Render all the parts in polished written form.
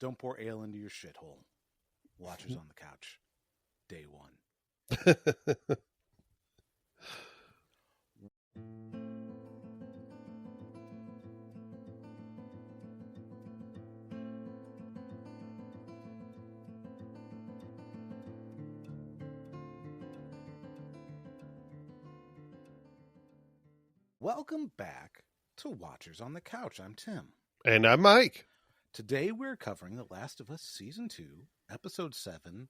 Don't pour ale into your shithole. Watchers on the couch. Day one. Welcome back to Watchers on the Couch. I'm Tim. And I'm Mike. Today we're covering The Last of Us Season 2, Episode 7.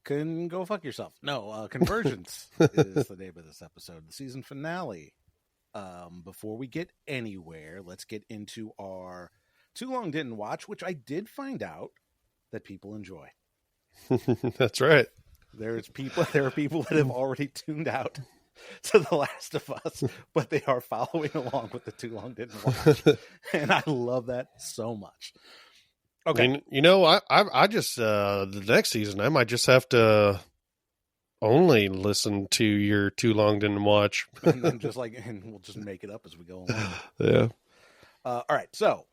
Can go fuck yourself. No, Convergence is the name of this episode, the season finale. Before we get anywhere, let's get into our Too Long Didn't Watch, which I did find out that people enjoy. That's right. There are people that have already tuned out to The Last of Us, but they are following along with the Too Long Didn't Watch. And I love that so much. Okay. And, I just, the next season, I might just have to only listen to your Too Long Didn't Watch. and we'll just make it up as we go along. Yeah. All right. So,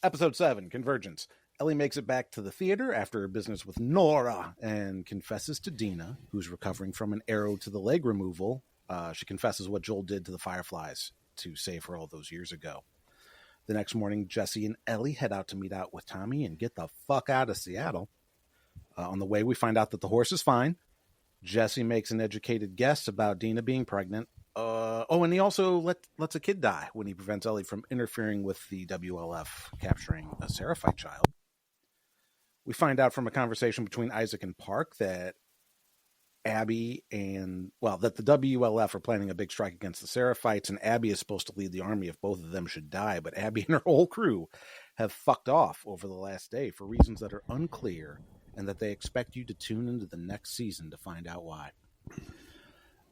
Episode 7, Convergence. Ellie makes it back to the theater after her business with Nora and confesses to Dina, who's recovering from an arrow to the leg removal. She confesses what Joel did to the Fireflies to save her all those years ago. The next morning, Jesse and Ellie head out to meet out with Tommy and get the fuck out of Seattle. On the way, we find out that the horse is fine. Jesse makes an educated guess about Dina being pregnant. And he also lets a kid die when he prevents Ellie from interfering with the WLF capturing a Seraphite child. We find out from a conversation between Isaac and Park that that the WLF are planning a big strike against the Seraphites, and Abby is supposed to lead the army if both of them should die, but Abby and her whole crew have fucked off over the last day for reasons that are unclear, and that they expect you to tune into the next season to find out why.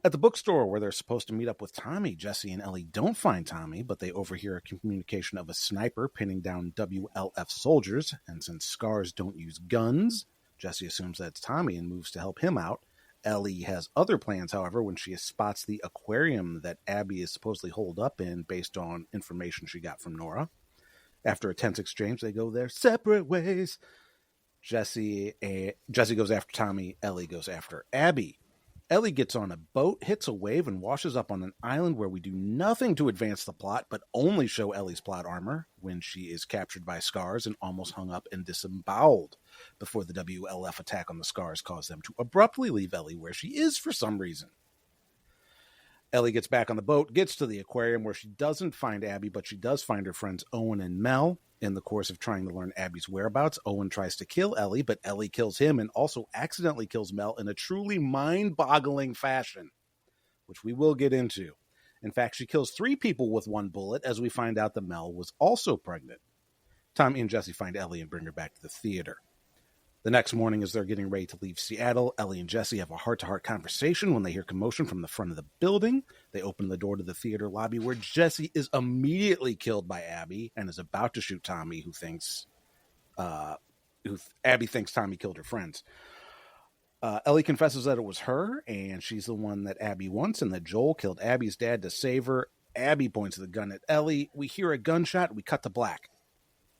At the bookstore where they're supposed to meet up with Tommy, Jesse and Ellie don't find Tommy, but they overhear a communication of a sniper pinning down WLF soldiers, and since scars don't use guns, Jesse assumes that's Tommy and moves to help him out. Ellie has other plans, however, when she spots the aquarium that Abby is supposedly holed up in based on information she got from Nora. After a tense exchange, they go their separate ways. Jesse goes after Tommy. Ellie goes after Abby. Ellie gets on a boat, hits a wave, and washes up on an island where we do nothing to advance the plot, but only show Ellie's plot armor when she is captured by Scars and almost hung up and disemboweled before the WLF attack on the Scars caused them to abruptly leave Ellie where she is for some reason. Ellie gets back on the boat, gets to the aquarium where she doesn't find Abby, but she does find her friends Owen and Mel. In the course of trying to learn Abby's whereabouts, Owen tries to kill Ellie, but Ellie kills him and also accidentally kills Mel in a truly mind-boggling fashion, which we will get into. In fact, she kills 3 people with 1 bullet, as we find out that Mel was also pregnant. Tommy and Jesse find Ellie and bring her back to the theater. The next morning, as they're getting ready to leave Seattle, Ellie and Jesse have a heart-to-heart conversation when they hear commotion from the front of the building. They open the door to the theater lobby where Jesse is immediately killed by Abby and is about to shoot Tommy, Abby thinks Tommy killed her friends. Ellie confesses that it was her, and she's the one that Abby wants, and that Joel killed Abby's dad to save her. Abby points the gun at Ellie. We hear a gunshot. We cut to black.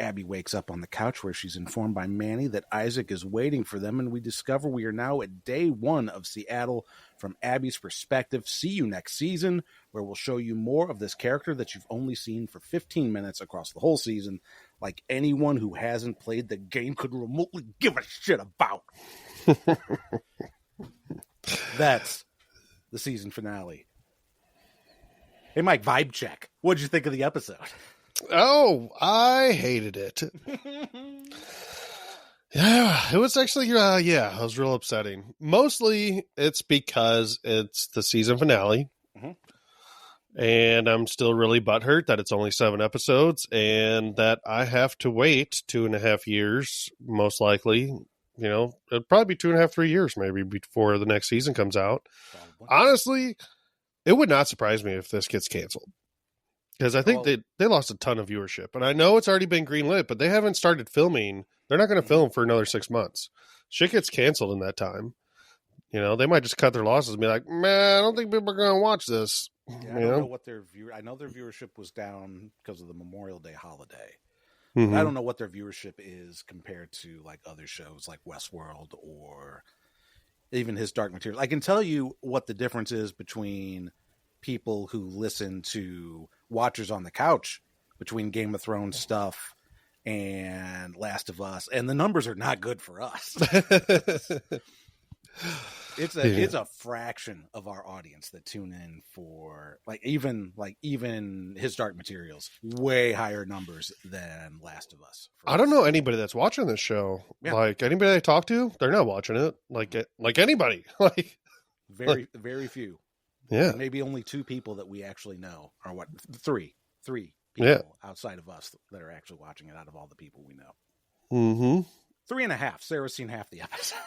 Abby wakes up on the couch where she's informed by Manny that Isaac is waiting for them, and we discover we are now at day 1 of Seattle from Abby's perspective. See you next season, where we'll show you more of this character that you've only seen for 15 minutes across the whole season, like anyone who hasn't played the game could remotely give a shit about. That's the season finale. Hey, Mike, vibe check. What'd you think of the episode? Oh, I hated it. Yeah, it was actually, it was real upsetting. Mostly it's because it's the season finale. Mm-hmm. And I'm still really butthurt that it's only 7 episodes and that I have to wait 2.5 years, most likely. It'd probably be 2.5, 3 years maybe before the next season comes out. Probably. Honestly, it would not surprise me if this gets canceled. Because I think they lost a ton of viewership. And I know it's already been greenlit, but they haven't started filming. They're not going to film for another 6 months. Shit gets canceled in that time. They might just cut their losses and be like, man, I don't think people are going to watch this. Yeah, I don't know what I know their viewership was down because of the Memorial Day holiday. But I don't know what their viewership is compared to like other shows like Westworld or even His Dark Materials. I can tell you what the difference is between people who listen to Watchers on the Couch, between Game of Thrones stuff and Last of Us, and the numbers are not good for us. It's a fraction of our audience that tune in for even His Dark Materials, way higher numbers than Last of Us. I don't know anybody that's watching this show. Yeah. Like anybody I talk to, they're not watching it. Like anybody. Very few. Yeah. Maybe only 2 people that we actually know are three people outside of us that are actually watching it out of all the people we know. Mm-hmm. 3.5. Sarah's seen half the episode.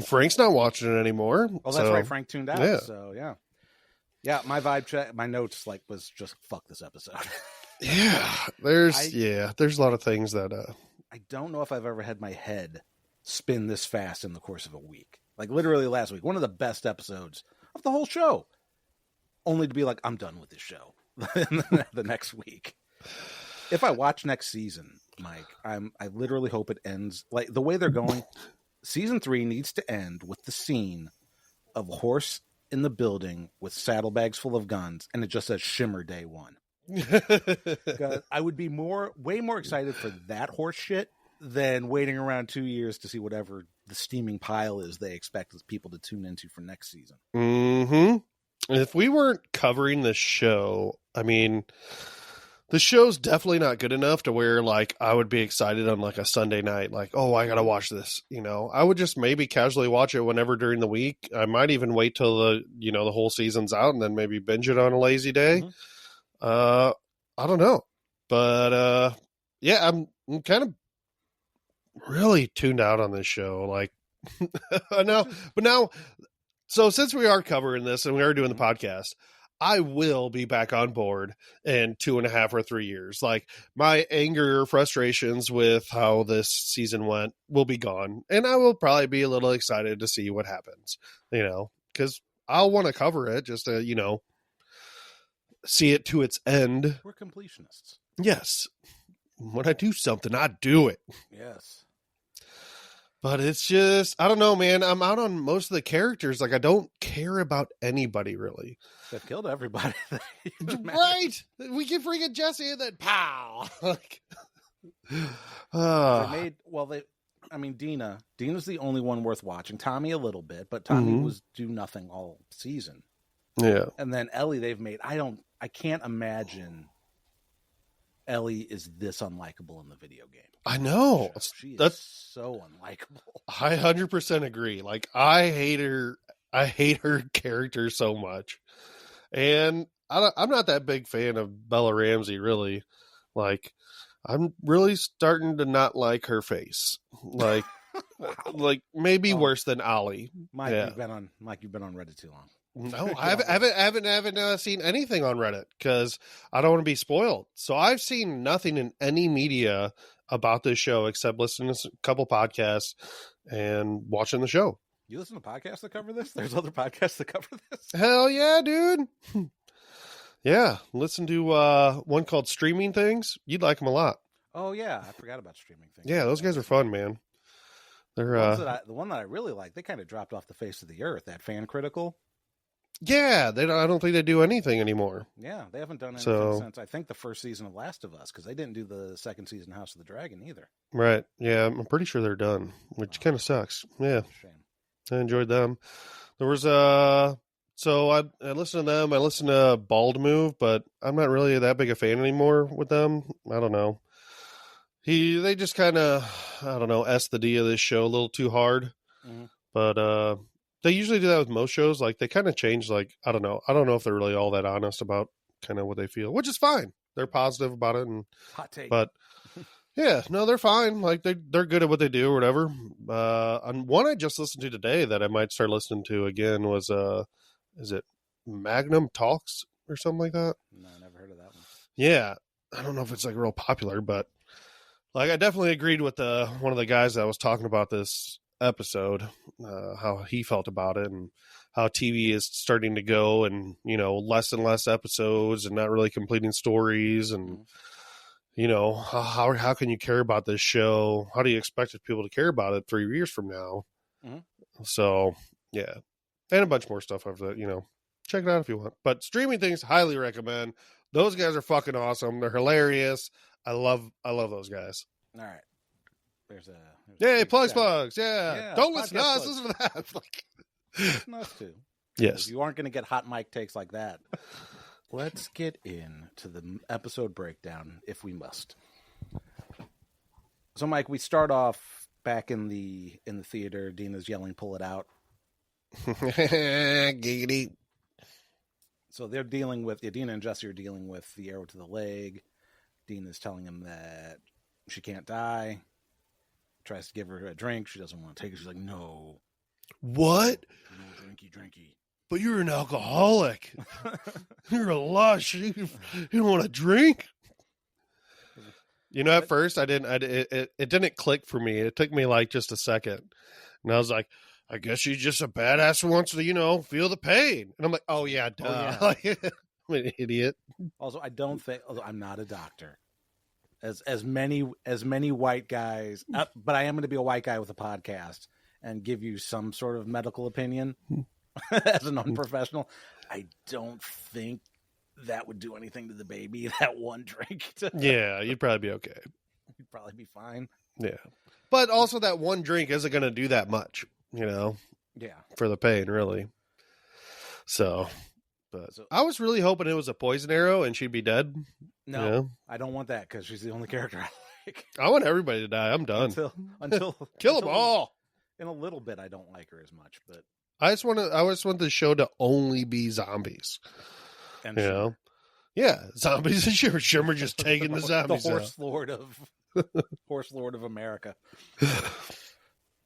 Frank's not watching it anymore. Oh, that's right. Frank tuned out. Yeah. So yeah. My vibe check, my notes was just fuck this episode. Yeah. There's a lot of things that I don't know if I've ever had my head spin this fast in the course of a week. Like literally last week, one of the best episodes of the whole show, only to be like, I'm done with this show the next week. If I watch next season, Mike, I literally hope it ends like the way they're going. Season 3 needs to end with the scene of a horse in the building with saddlebags full of guns, and it just says Shimmer Day 1. I would be way more excited for that horse shit than waiting around 2 years to see whatever the steaming pile is they expect people to tune into for next season. Mm-hmm. If we weren't covering the show, I mean, the show's definitely not good enough to where like I would be excited on like a Sunday night, like, oh, I gotta watch this. I would just maybe casually watch it whenever during the week. I might even wait till the whole season's out and then maybe binge it on a lazy day. Mm-hmm. I don't know, but yeah, I'm kind of really tuned out on this show. Like now, so since we are covering this and we are doing the podcast, I will be back on board in 2.5 or 3 years. Like my anger, frustrations with how this season went will be gone. And I will probably be a little excited to see what happens, because I'll want to cover it just to, see it to its end. We're completionists. Yes. When I do something, I do it. Yes. But it's just, I don't know, man. I'm out on most of the characters. Like, I don't care about anybody, really. They've killed everybody. Right? We get freaking Jesse and then pow! Dina's the only one worth watching. Tommy a little bit, but Tommy was do nothing all season. Yeah. And then Ellie they've made, I can't imagine Ellie is this unlikable in the video game. I know. That's so unlikable. I 100% agree. Like, I hate her character so much. And I'm not that big fan of Bella Ramsey, really. Like, I'm really starting to not like her face. Like, wow. Like maybe worse than Ollie. Mike, you've been on Reddit too long. No, I haven't seen anything on Reddit because I don't want to be spoiled. So I've seen nothing in any media about this show except listening to a couple podcasts and watching the show. You listen to podcasts that cover this? There's other podcasts that cover this? Hell yeah, dude. Yeah, listen to one called Streaming Things. You'd like them a lot. Oh, yeah. I forgot about Streaming Things. Yeah, those guys are fun, man. They're the one that I really like, they kind of dropped off the face of the earth, that Fan Critical. Yeah, I don't think they do anything anymore. Yeah, they haven't done anything since, I think, the first season of Last of Us, because they didn't do the second season House of the Dragon either. Right. Yeah, I'm pretty sure they're done, which kind of sucks. Yeah. Shame. I enjoyed them. There was so I listened to them. I listened to Bald Move, but I'm not really that big a fan anymore with them. I don't know. They just kind of, I don't know, S the D of this show a little too hard. Mm-hmm. But they usually do that with most shows. Like, they kind of change, like, I don't know. I don't know if they're really all that honest about kind of what they feel, which is fine. They're positive about it. And hot take. But yeah, no, they're fine. Like, they're good at what they do or whatever. And one I just listened to today that I might start listening to again was, is it Magnum Talks or something like that? No, I never heard of that one. Yeah. I don't know if it's like real popular, but like, I definitely agreed with one of the guys that was talking about this episode, how he felt about it and how TV is starting to go and, less and less episodes and not really completing stories. And how can you care about this show? How do you expect people to care about it 3 years from now? Mm-hmm. So, yeah. And a bunch more stuff after that, check it out if you want. But streaming things, highly recommend. Those guys are fucking awesome. They're hilarious. I love those guys. All right. There's plugs. Yeah. Don't listen to us. Listen to that. Listen to us too. Yes. You aren't going to get hot mic takes like that. Let's get into the episode breakdown, if we must. So, Mike, we start off back in the theater. Dina's yelling, "Pull it out!" Giggity. So they're dealing with Dina and Jesse are dealing with the arrow to the leg. Dina's telling him that she can't die. Tries to give her a drink. She doesn't want to take it. She's like, "No." What? No, drinky. But you're an alcoholic. You're a lush. You don't want to drink. At first it didn't click for me. It took me like just a second. And I was like, I guess she's just a badass who wants to, feel the pain. And I'm like, oh yeah, duh. Oh, yeah. I'm an idiot. Also, I don't think, although I'm not a doctor, as many white guys, but I am going to be a white guy with a podcast and give you some sort of medical opinion. As an unprofessional, I don't think that would do anything to the baby. That one drink. Yeah, you'd probably be okay. You'd probably be fine. Yeah. But also that one drink isn't going to do that much, Yeah. For the pain, really. So I was really hoping it was a poison arrow and she'd be dead. No, I don't want that because she's the only character I like. I want everybody to die. I'm done. Until kill them all. In a little bit, I don't like her as much, but I just want the show to only be zombies. And yeah, zombies and Shimmer just taking the zombies. The horse lord of America.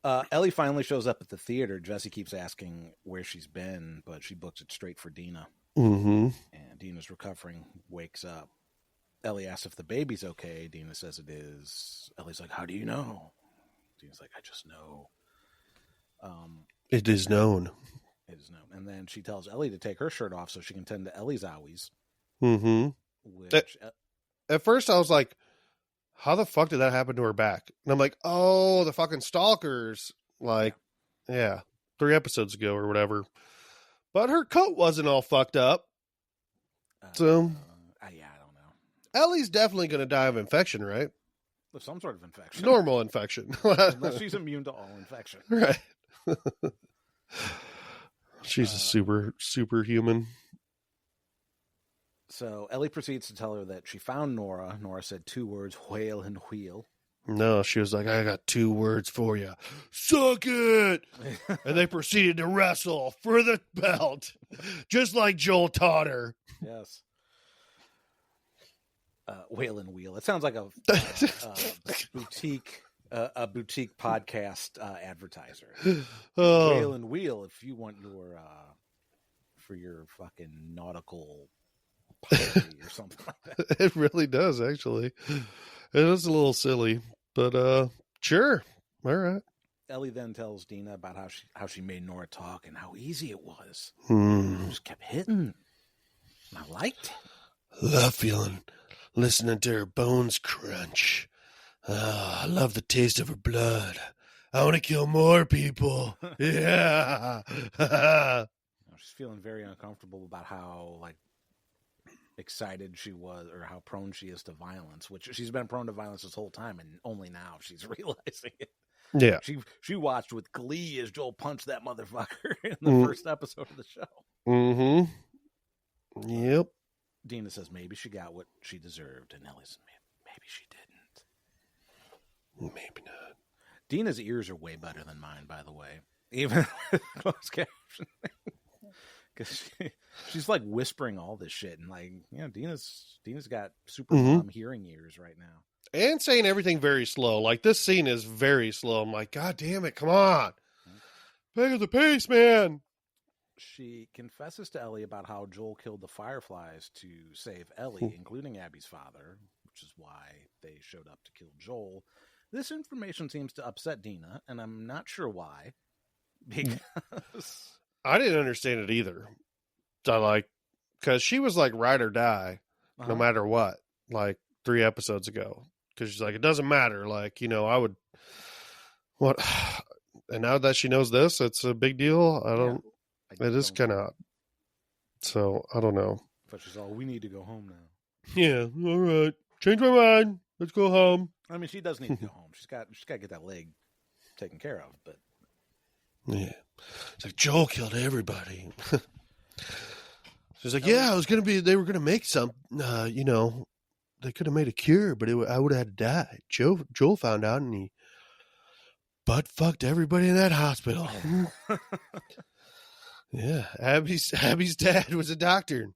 Ellie finally shows up at the theater. Jesse keeps asking where she's been, but she books it straight for Dina. Mm-hmm. And Dina's recovering, wakes up. Ellie asks if the baby's okay. Dina says it is. Ellie's like, "How do you know?" Dina's like, "I just know." It is known. It is known. And then she tells Ellie to take her shirt off so she can tend to Ellie's owies. Mm-hmm. At first I was like, how the fuck did that happen to her back? And I'm like, oh, the fucking stalkers. Like, yeah, 3 episodes ago or whatever. But her coat wasn't all fucked up. So, I don't know. Ellie's definitely going to die of infection, right? Of some sort of infection. Normal infection. Unless she's immune to all infection. Right. She's a superhuman. So Ellie proceeds to tell her that she found Nora. Nora said 2 words, whale and wheel. No, she was like, I got 2 words for you. Suck it! And they proceeded to wrestle for the belt. Just like Joel taught her. Yes. Whale and wheel. It sounds like a boutique podcast advertiser. Whale and wheel if you want your for your fucking nautical pirate or something like that. It really does, actually. It is a little silly, but sure. All right. Ellie then tells Dina about how she made Nora talk and how easy it was. Just kept hitting. And I liked it. Love feeling, listening to her bones crunch. I love the taste of her blood. I want to kill more people. Yeah. She's feeling very uncomfortable about how excited she was, or how prone she is to violence, which she's been prone to violence this whole time, and only now she's realizing it. Yeah. She watched with glee as Joel punched that motherfucker in the first episode of the show. Mm-hmm. Yep. Dina says maybe she got what she deserved, and Ellie says maybe she didn't. Maybe not. Dina's ears are way better than mine, by the way. Even with closed captioning. Because she's like whispering all this shit, and Dina's got super mom hearing ears right now. And saying everything very slow. Like, this scene is very slow. I'm like, God damn it, come on. Pick up the pace, man. She confesses to Ellie about how Joel killed the Fireflies to save Ellie, including Abby's father, which is why they showed up to kill Joel. This information seems to upset Dina, and I'm not sure why. Because I didn't understand it either. Because she was like ride or die, no matter what. Like, 3 episodes ago. Because she's like, it doesn't matter. Like, I would... What? And now that she knows this, it's a big deal. It is kind of... So, I don't know. But she's all, we need to go home now. Yeah, all right. Change my mind. Let's go home. I mean, she does need to go home. She's got to get that leg taken care of, but... Yeah. It's like, Joel killed everybody. She's like, yeah, they were going to make some, they could have made a cure, but I would have had to die. Joel found out and he butt fucked everybody in that hospital. Yeah. Abby's dad was a doctor.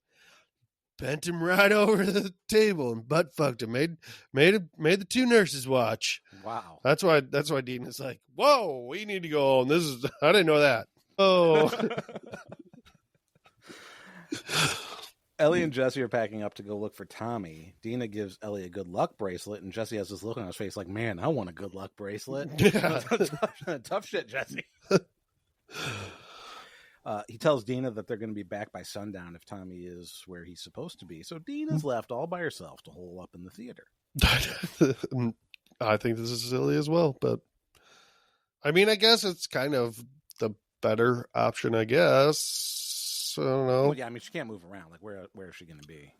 Bent him right over the table and butt fucked him. Made the 2 nurses watch. Wow. That's why Dina's like, whoa, we need to go home. I didn't know that. Oh. Ellie and Jesse are packing up to go look for Tommy. Dina gives Ellie a good luck bracelet, and Jesse has this look on his face like, man, I want a good luck bracelet. Yeah. Tough shit, Jesse. He tells Dina that they're going to be back by sundown if Tommy is where he's supposed to be. So Dina's left all by herself to hole up in the theater. I think this is silly as well, but I mean, I guess it's kind of the better option, I guess. I don't know. Well, yeah, I mean, she can't move around. Like, where is she going to be?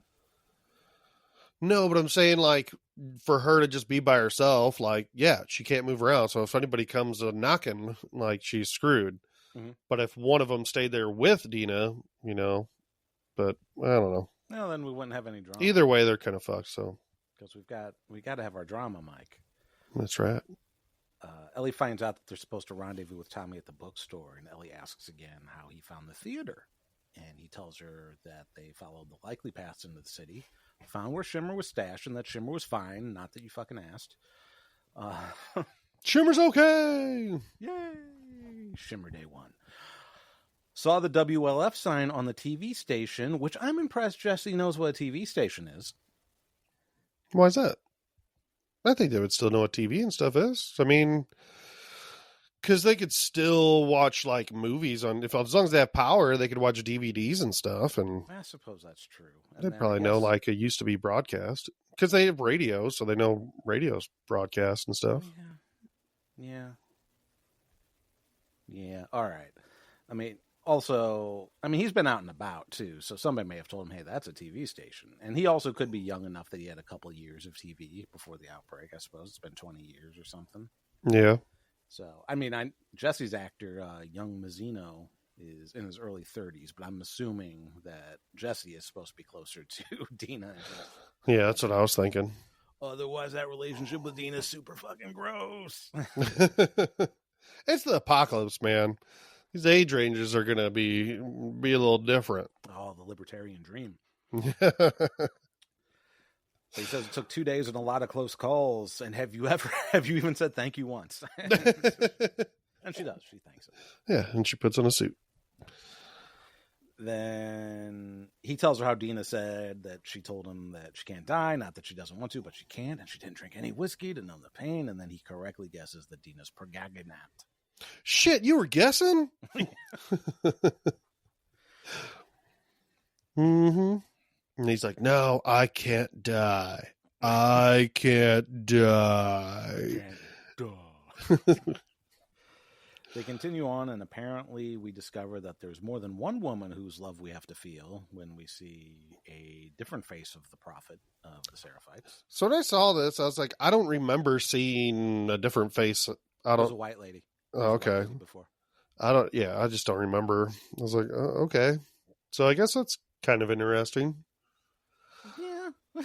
No, but I'm saying, like, for her to just be by herself, like, yeah, she can't move around. So if anybody comes knocking, like, she's screwed. Mm-hmm. But if one of them stayed there with Dina, but I don't know. Well, then we wouldn't have any drama. Either way, they're kind of fucked. So because we got to have our drama, Mike. That's right. Ellie finds out that they're supposed to rendezvous with Tommy at the bookstore, and Ellie asks again how he found the theater. And he tells her that they followed the likely paths into the city, found where Shimmer was stashed, and that Shimmer was fine. Not that you fucking asked. Shimmer's okay. Yay! Shimmer Day 1. Saw the WLF sign on the TV station, which I'm impressed Jesse knows what a TV station is. Why is that? I think they would still know what TV and stuff is. I mean, because they could still watch like movies as long as they have power, they could watch DVDs and stuff. And I suppose that's true. They probably know like it used to be broadcast because they have radios, so they know radios broadcast and stuff. Yeah. All right. I mean, also, he's been out and about too, so somebody may have told him, hey, that's a TV station. And he also could be young enough that he had a couple years of TV before the outbreak, I suppose. It's been 20 years or something. Yeah. So, Jesse's actor, young Mazzino, is in his early 30s, but I'm assuming that Jesse is supposed to be closer to Dina. Yeah, that's what I was thinking. Otherwise, that relationship with Dina is super fucking gross. It's the apocalypse, man. These age ranges are going to be a little different. Oh, the libertarian dream. He says it took 2 days and a lot of close calls. And have you even said thank you once? And she does. She thanks it. Yeah, and she puts on a suit. Then he tells her how Dina said that she told him that she can't die, not that she doesn't want to, but she can't, and she didn't drink any whiskey to numb the pain. And then he correctly guesses that Dina's pregnant. Shit, you were guessing? Mm-hmm. And he's like, no, I can't die. I can't die. They continue on, and apparently we discover that there's more than one woman whose love we have to feel when we see a different face of the prophet of the Seraphites. So when I saw this, I was like, I don't remember seeing a different face. It was a white lady. Oh, okay. Before. I just don't remember. I was like, okay. So I guess that's kind of interesting.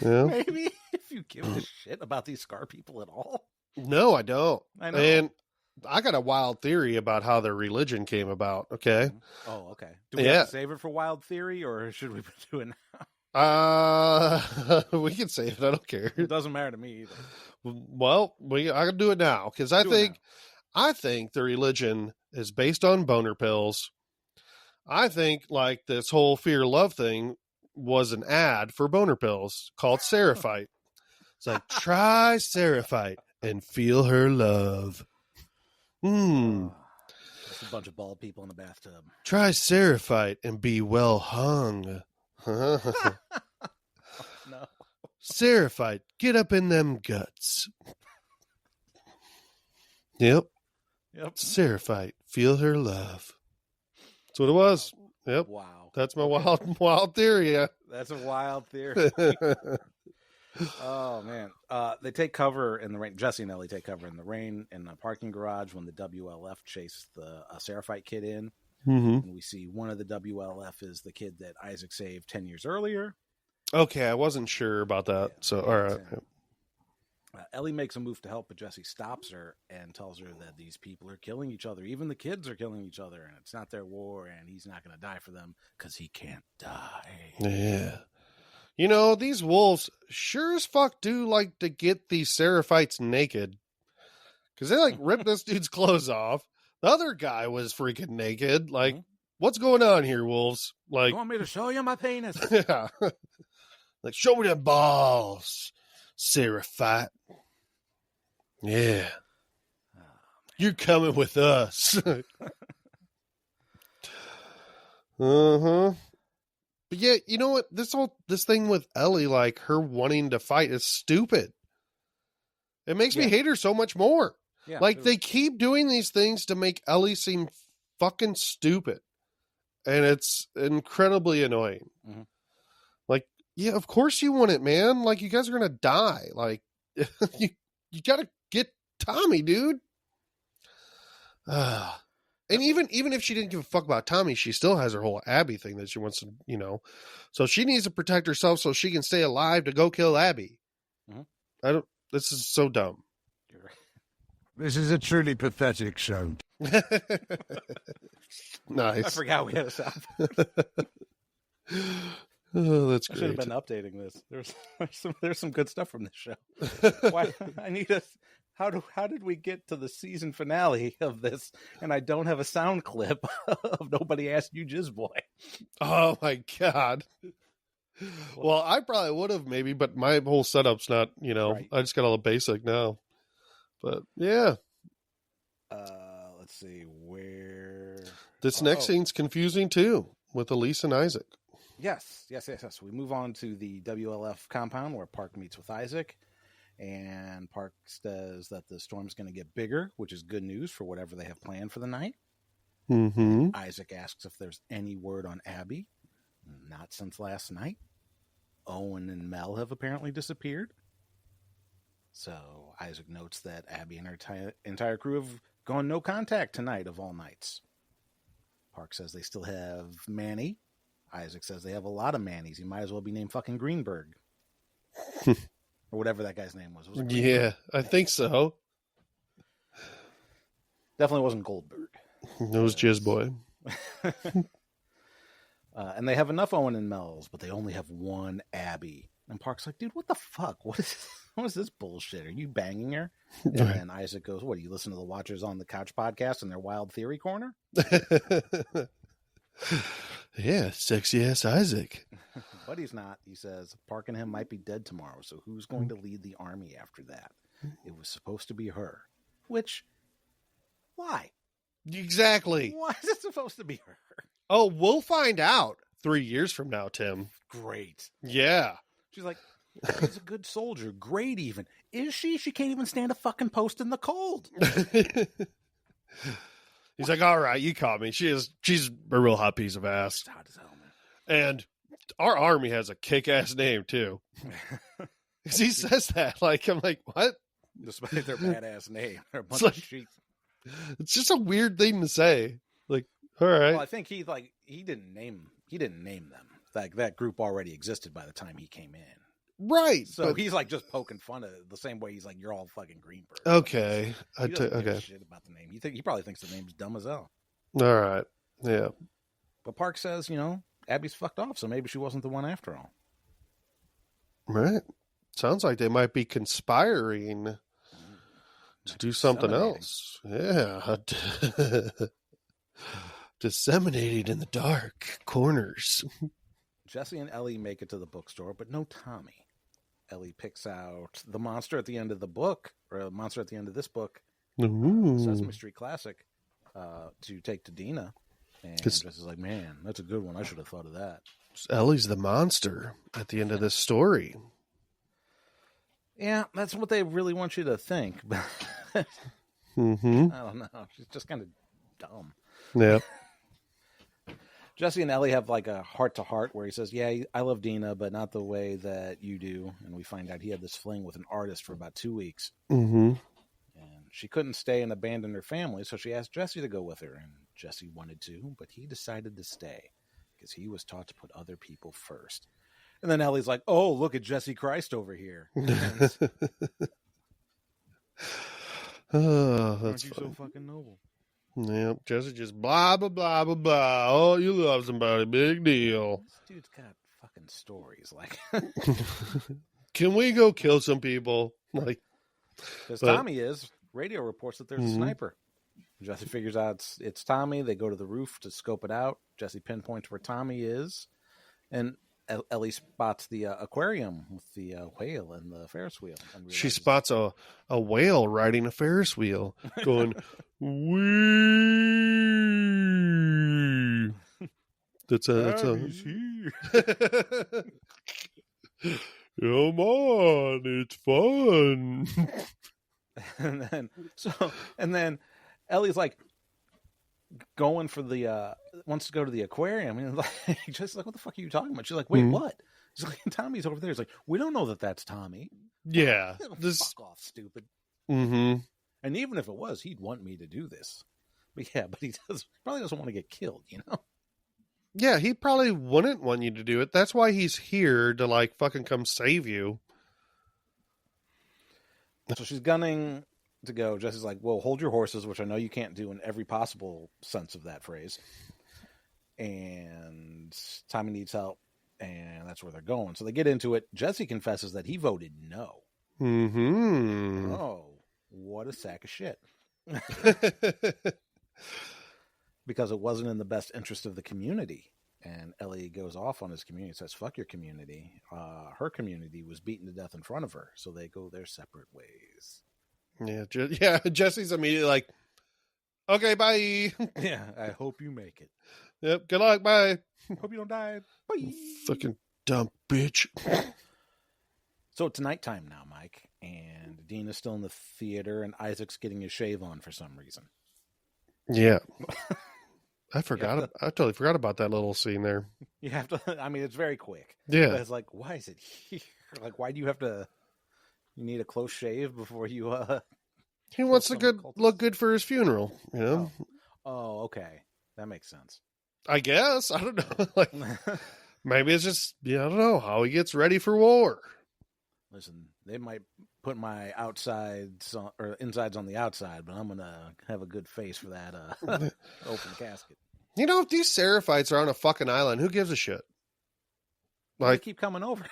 Yeah. Maybe. If you give a shit about these scar people at all. No, I don't. I know. And I got a wild theory about how their religion came about. Okay. Oh, okay. Do we have to save it for wild theory, or should we do it now? We can save it. I don't care. It doesn't matter to me either. Well, I can do it now because I think the religion is based on boner pills. I think like this whole fear love thing was an ad for boner pills called Seraphite. It's like, try Seraphite and feel her love. Just a bunch of bald people in the bathtub. Try Seraphite and be well hung. No. Seraphite, get up in them guts. Yep. Seraphite, feel her love. That's what it was. Yep. Wow. That's my wild theory. Yeah. That's a wild theory. Oh man. They take cover in the rain. Jesse and Ellie take cover in the rain in the parking garage when the WLF chase the Seraphite kid in. Mm-hmm. And we see one of the WLF is the kid that Isaac saved 10 years earlier. Okay, I wasn't sure about that. Yeah, so, all right. Ellie makes a move to help, but Jesse stops her and tells her that these people are killing each other. Even the kids are killing each other, and it's not their war, and he's not going to die for them because he can't die. Yeah. You know, these wolves sure as fuck do like to get these Seraphites naked. Because they, like, rip this dude's clothes off. The other guy was freaking naked. Like, what's going on here, wolves? Like, you want me to show you my penis? Yeah. Like, show me them balls, Seraphite. Yeah. You're coming with us. Uh-huh. But yeah, you know what? This thing with Ellie, like her wanting to fight, is stupid. It makes me hate her so much more. Yeah, like they keep doing these things to make Ellie seem fucking stupid. And it's incredibly annoying. Mm-hmm. Like, yeah, of course you want it, man. Like, you guys are gonna die. Like, you gotta get Tommy, dude. And even if she didn't give a fuck about Tommy, she still has her whole Abby thing that she wants to, so she needs to protect herself so she can stay alive to go kill Abby. Mm-hmm. This is so dumb. You're right. This is a truly pathetic show. Nice. I forgot we had a sound. Oh, that's I great. should have been updating this. There's some good stuff from this show. Why I need us. How did we get to the season finale of this? And I don't have a sound clip of Nobody Asked You, Jizz Boy. Oh my god. Well, I probably would have maybe, but my whole setup's not. Right. I just got all the basic now. But yeah. Let's see where this next scene's confusing too with Elise and Isaac. Yes. We move on to the WLF compound where Park meets with Isaac. And Park says that the storm's going to get bigger, which is good news for whatever they have planned for the night. Mm-hmm. Isaac asks if there's any word on Abby. Not since last night. Owen and Mel have apparently disappeared. So Isaac notes that Abby and her entire crew have gone no contact tonight of all nights. Park says they still have Manny. Isaac says they have a lot of Mannies. He might as well be named fucking Greenberg. Or whatever that guy's name was. Yeah, I think so. Definitely wasn't Goldberg. It was Jizz Boy. And they have enough Owen and Mel's, but they only have one Abby. And Park's like, dude, what the fuck? What is this bullshit? Are you banging her? And then Isaac goes, what, do you listen to the Watchers on the Couch podcast and their Wild Theory Corner? Yeah, sexy ass Isaac. But he's not. He says Park and him might be dead tomorrow, so who's going to lead the army after that? It was supposed to be her. Which, why? Exactly. Why is it supposed to be her? Oh, we'll find out 3 years from now, Tim. Great. Yeah. She's like, she's a good soldier. Great even. Is she? She can't even stand a fucking post in the cold. He's like, all right, you caught me. She's a real hot piece of ass. She's hot as hell, man. And our army has a kick-ass name, too. He says that. Like, I'm like, what? Despite their badass name. They're a bunch of sheep. It's just a weird thing to say. Like, all right. Well, I think he didn't name them. Like, that group already existed by the time he came in. Right. So he's like just poking fun of it the same way he's like, you're all fucking Greenberg. Okay. He doesn't give a shit about the name. He probably thinks the name's dumb as hell. All right. Yeah. But Park says, Abby's fucked off, so maybe she wasn't the one after all. Right. Sounds like they might be conspiring to do something else. Yeah. Disseminated in the dark corners. Jesse and Ellie make it to the bookstore, but no Tommy. Ellie picks out the monster at the end of the book, or a monster at the end of this book, Sesame Street Classic, to take to Dina. And Jesse's like, man, that's a good one. I should have thought of that. Ellie's the monster at the end of this story. Yeah, that's what they really want you to think. Mm-hmm. I don't know. She's just kind of dumb. Yeah. Jesse and Ellie have like a heart-to-heart where he says, yeah, I love Dina, but not the way that you do. And we find out he had this fling with an artist for about 2 weeks. Mm-hmm. And she couldn't stay and abandon her family, so she asked Jesse to go with her. And Jesse wanted to, but he decided to stay because he was taught to put other people first. And then Ellie's like, oh, look at Jesse Christ over here. Oh, that's Aren't you funny. so fucking noble? Yeah, Jesse just blah, blah, blah, blah, blah. Oh, you love somebody. Big deal. This dude's got fucking stories. Like, Can we go kill some people? Like, because Tommy radio reports that there's a Mhm. sniper. Jesse figures out it's Tommy. They go to the roof to scope it out. Jesse pinpoints where Tommy is. And Ellie spots the aquarium with the whale and the Ferris wheel. And she realizes- spots a whale riding a Ferris wheel going, wee. That's Tommy's here. Come on, it's fun. and then Ellie's like going for the wants to go to the aquarium, and like just like, what the fuck are you talking about? She's like, wait, what? She's like, Tommy's over there. He's like, we don't know that that's Tommy. Yeah. Fuck off, stupid. Mm-hmm. And even if it was, he'd want me to do this. But he probably doesn't want to get killed, you know? Yeah, he probably wouldn't want you to do it. That's why he's here to like fucking come save you. So she's gunning to go. Jesse's like, well, hold your horses, which I know you can't do in every possible sense of that phrase. And Tommy needs help, and that's where they're going. So they get into it. Jesse confesses that he voted no. Mm-hmm. Oh, what a sack of shit. Because it wasn't in the best interest of the community. And Ellie goes off on his community, says, fuck your community. Her community was beaten to death in front of her, so they go their separate ways. Yeah, Jesse's immediately like, okay, bye. Yeah, I hope you make it. Yep, good luck, bye. Hope you don't die. Bye. Fucking dumb bitch. So it's nighttime now, Mike, and Dean is still in the theater, and Isaac's getting his shave on for some reason. Yeah. I totally forgot about that little scene there. You have to, I mean, it's very quick. Yeah. But it's like, why is it here? Like, why do you have to, you need a close shave before you, He wants to some look good for his funeral, you know? Oh, okay. That makes sense. I guess. I don't know. Like, maybe it's just, I don't know, how he gets ready for war. Listen, they might put my outsides or insides on the outside, but I'm going to have a good face for that open casket. You know, if these Seraphites are on a fucking island, who gives a shit? Like, they keep coming over.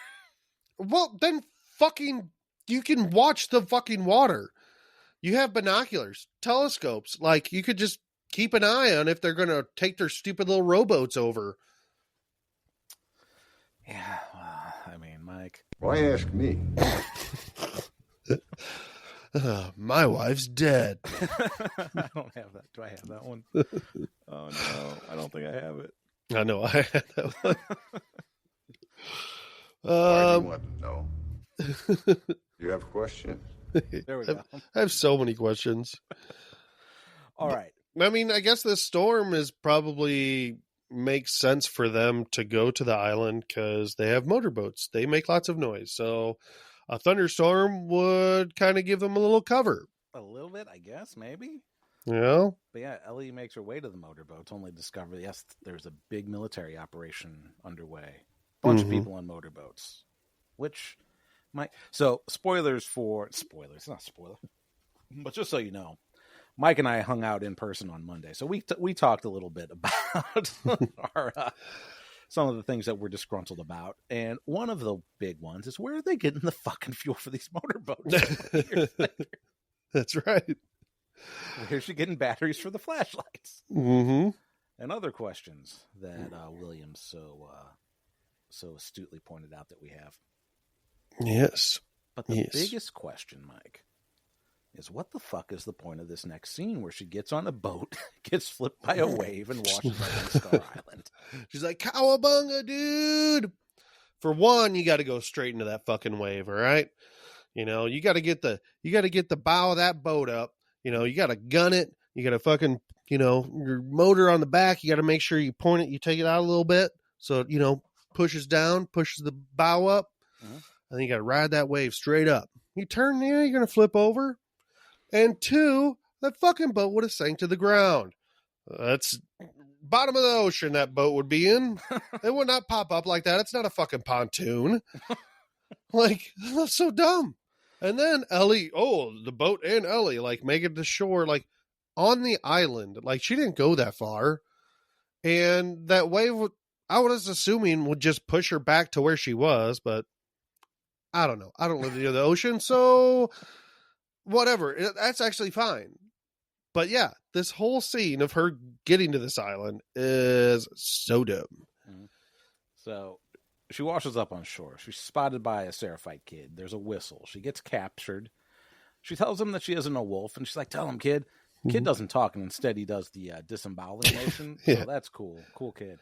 Well, then fucking, you can watch the fucking water. You have binoculars, telescopes. Like, you could just keep an eye on if they're going to take their stupid little rowboats over. Yeah, well, I mean, Mike. Why ask me? My wife's dead. I don't have that. Do I have that one? Oh, no. I don't think I have it. I know. I had that one. Why do you want to know? You have questions? There we go. I have so many questions. All right. I mean, I guess this storm is probably makes sense for them to go to the island because they have motorboats. They make lots of noise. So a thunderstorm would kind of give them a little cover. A little bit, I guess, maybe. You know? But yeah, Ellie makes her way to the motorboats, only to discover, yes, there's a big military operation underway. Bunch of people on motorboats. Which might... So, spoilers, not spoiler. But just so you know, Mike and I hung out in person on Monday. So we talked a little bit about our... some of the things that we're disgruntled about. And one of the big ones is, where are they getting the fucking fuel for these motorboats? That's right. Where's she getting batteries for the flashlights? Mm-hmm. And other questions that Williams so astutely pointed out that we have. Yes. But the biggest question, Mike, is what the fuck is the point of this next scene where she gets on a boat, gets flipped by a wave, and washes up on Scar Island? She's like, cowabunga, dude. For one, you got to go straight into that fucking wave, all right? You know, you got to get the bow of that boat up. You know, you got to gun it. You got to fucking, you know, your motor on the back. You got to make sure you point it. You take it out a little bit so it, you know, pushes down, pushes the bow up. And then you got to ride that wave straight up. You turn there, you're going to flip over. And 2, that fucking boat would have sank to the ground. That's bottom of the ocean that boat would be in. It would not pop up like that. It's not a fucking pontoon. Like, that's so dumb. And then Ellie, the boat and Ellie, like, make it to shore, like, on the island. Like, she didn't go that far. And that wave, I was assuming, would just push her back to where she was, but I don't know. I don't live near the ocean, so whatever. That's actually fine. But yeah, this whole scene of her getting to this island is so dumb. So she washes up on shore. She's spotted by a Seraphite kid. There's a whistle. She gets captured. She tells him that she isn't a wolf, and she's like, tell him, kid. Kid doesn't talk, and instead he does the disemboweling motion. Yeah. So that's cool. Cool kid.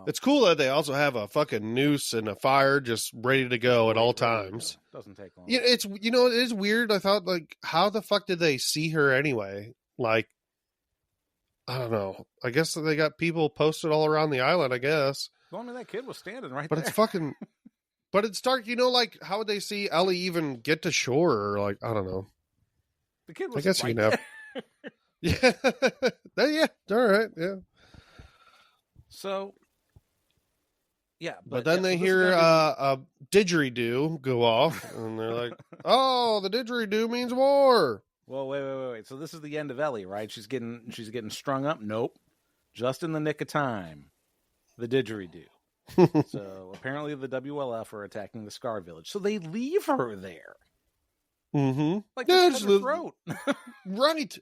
It's cool that they also have a fucking noose and a fire just ready to go at all times. Doesn't take long. Yeah, it is weird. I thought, like, how the fuck did they see her anyway? Like, I don't know. I guess they got people posted all around the island, I guess. Well, I mean, that kid was standing right there. there. It's fucking... But it's dark, you know, like, how would they see Ellie even get to shore? Or, like, I don't know. The kid was I guess right you can have... Yeah. Yeah, all right, yeah. So... Yeah, but then they hear a didgeridoo go off, and they're like, "Oh, the didgeridoo means war." Well, wait. So this is the end of Ellie, right? She's getting strung up. Nope, just in the nick of time, the didgeridoo. So apparently the WLF are attacking the Scar Village, so they leave her there. Mm-hmm. Like to cut her throat, right?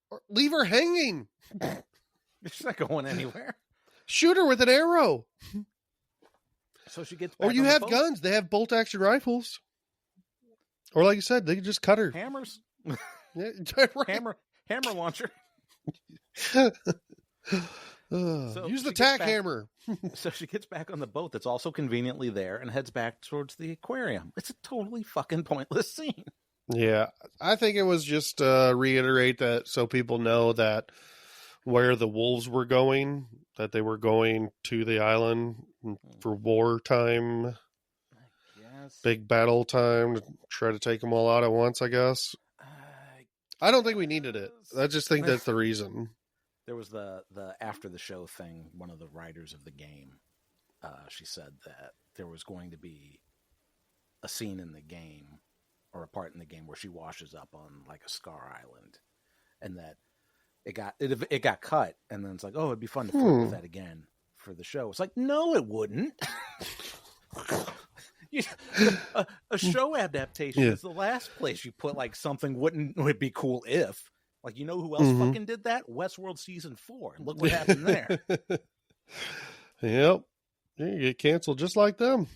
Or leave her hanging. She's not going anywhere. Shoot her with an arrow. So she gets back or you have guns. They have bolt action rifles. Or like you said, they can just cut her. Hammers. Yeah, right. Hammer launcher. Use the tack hammer. So she gets back on the boat that's also conveniently there and heads back towards the aquarium. It's a totally fucking pointless scene. Yeah, I think it was just reiterate that so people know that where the wolves were going, that they were going to the island for wartime, I guess. Big battle time to try to take them all out at once, I guess. I don't think we needed it. I just think that's the reason. There was the after the show thing, one of the writers of the game, she said that there was going to be a scene in the game or a part in the game where she washes up on like a Scar Island, and that it got cut, and then it's like, oh, it'd be fun to flirt with that again for the show. It's like, no, it wouldn't. A show adaptation is the last place you put like something would be cool if. Like, you know who else fucking did that? Westworld season 4. And look what happened there. Yep. You get canceled just like them.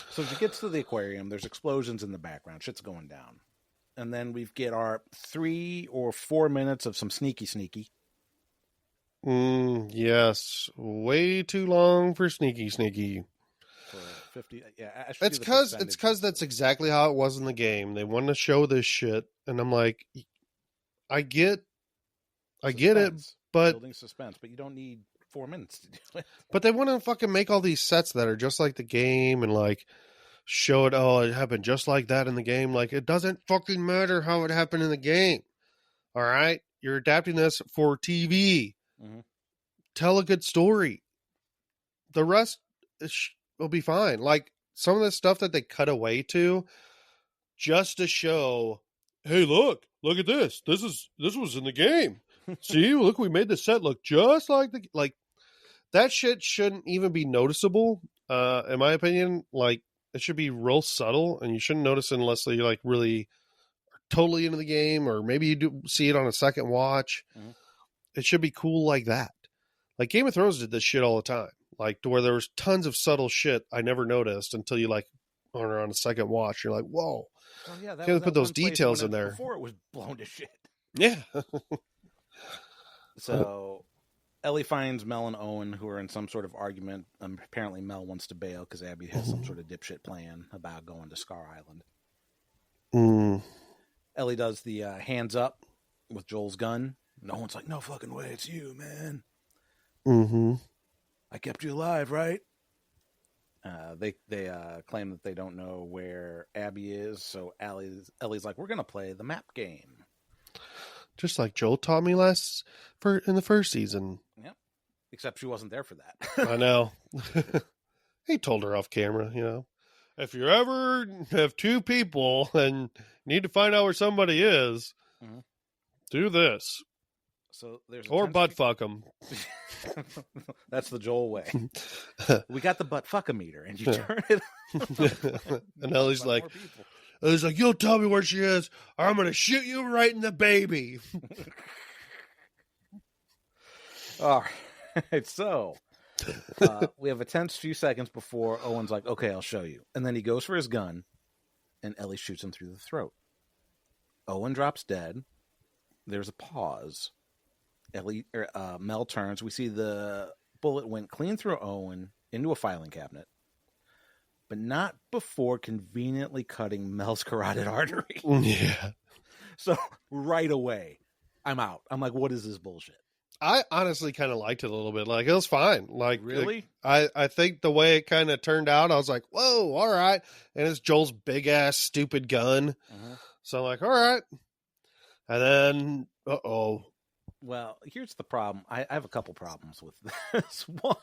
So she gets to the aquarium. There's explosions in the background. Shit's going down. And then we get our 3 or 4 minutes of some sneaky. Yes. Way too long for sneaky. For 50, yeah. It's because that's exactly how it was in the game. They want to show this shit, and I'm like, I get it, but building suspense, but you don't need 4 minutes to do it. But they want to fucking make all these sets that are just like the game, and like show it. Oh, it happened just like that in the game. Like, it doesn't fucking matter how it happened in the game. All right, you're adapting this for TV. Mm-hmm. Tell a good story. The rest will be fine. Like some of the stuff that they cut away to, just to show, hey, look at this. This was in the game. See, look, we made the set look just like that shit shouldn't even be noticeable. In my opinion, like it should be real subtle, and you shouldn't notice it unless you're like really totally into the game, or maybe you do see it on a second watch. Mm-hmm. It should be cool like that. Like Game of Thrones did this shit all the time. Like to where there was tons of subtle shit I never noticed until you like are on a second watch. You're like, whoa. Oh, yeah, can't put those details in there. Before it was blown to shit. Yeah. So Ellie finds Mel and Owen, who are in some sort of argument. Apparently, Mel wants to bail because Abby has some sort of dipshit plan about going to Scar Island. Ellie does the hands up with Joel's gun. No one's like, no fucking way, it's you, man. I kept you alive, right? They claim that they don't know where Abby is, so Ellie's like, we're going to play the map game. Just like Joel taught me in the first season. Yep. Except she wasn't there for that. I know. He told her off camera, if you ever have two people and need to find out where somebody is, do this. So there's or butt fuck them. That's the Joel way. We got the butt fuck-a-meter, and you turn it on. And Ellie's like, you'll tell me where she is, or I'm going to shoot you right in the baby. All right. So we have a tense few seconds before Owen's like, okay, I'll show you. And then he goes for his gun, and Ellie shoots him through the throat. Owen drops dead. There's a pause. Mel turns. We see the bullet went clean through Owen into a filing cabinet, but not before conveniently cutting Mel's carotid artery. Yeah. So right away, I'm out. I'm like, what is this bullshit? I honestly kind of liked it a little bit. Like, it was fine. Like, really? I think the way it kind of turned out, I was like, whoa, all right. And it's Joel's big ass stupid gun. So I'm like, all right. And then, Well, here's the problem. I have a couple problems with this. One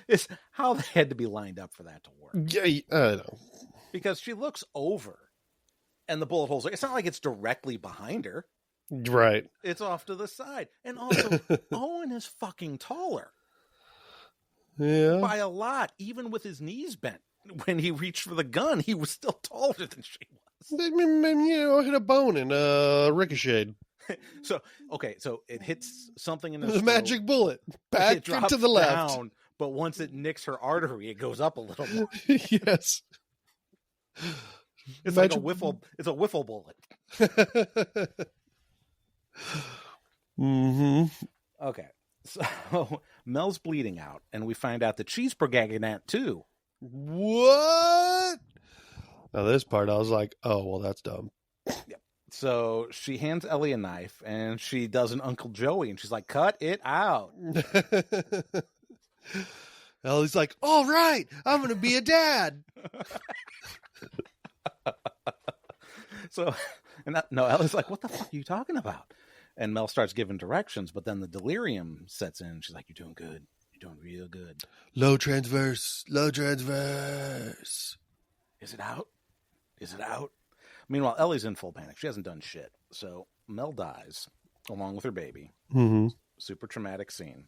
is how they had to be lined up for that to work. Yeah, I know. Because she looks over, and the bullet holes. It's not like it's directly behind her. Right. It's off to the side. And also, Owen is fucking taller. Yeah. By a lot, even with his knees bent. When he reached for the gun, he was still taller than she was. Hit a bone and ricocheted. So it hits something in the magic bullet back to the left. Down, but once it nicks her artery, it goes up a little more. Yes. It's like a wiffle. It's a wiffle bullet. Okay. So Mel's bleeding out, and we find out that she's pregnant too. What? Now this part, I was like, oh, well, that's dumb. Yep. So she hands Ellie a knife, and she does an Uncle Joey, and she's like, cut it out. Ellie's like, all right, I'm going to be a dad. Ellie's like, what the fuck are you talking about? And Mel starts giving directions, but then the delirium sets in. She's like, you're doing good. You're doing real good. Low transverse. Is it out? Meanwhile, Ellie's in full panic. She hasn't done shit. So Mel dies along with her baby. Super traumatic scene.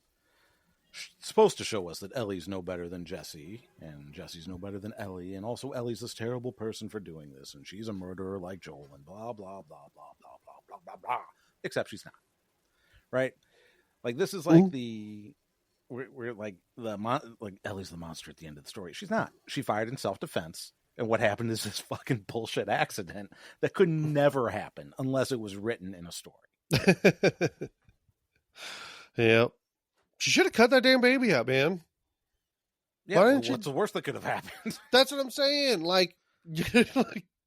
It's supposed to show us that Ellie's no better than Jesse, and Jesse's no better than Ellie, and also Ellie's this terrible person for doing this, and she's a murderer like Joel, and blah, blah, blah, blah, blah, blah, blah, blah, blah. Except she's not. Right? Like, this is like we're like Ellie's the monster at the end of the story. She's not. She fired in self-defense. And what happened is this fucking bullshit accident that could never happen unless it was written in a story. Yep. She should have cut that damn baby out, man. Yeah, what's the worst that could have happened? That's what I'm saying. Like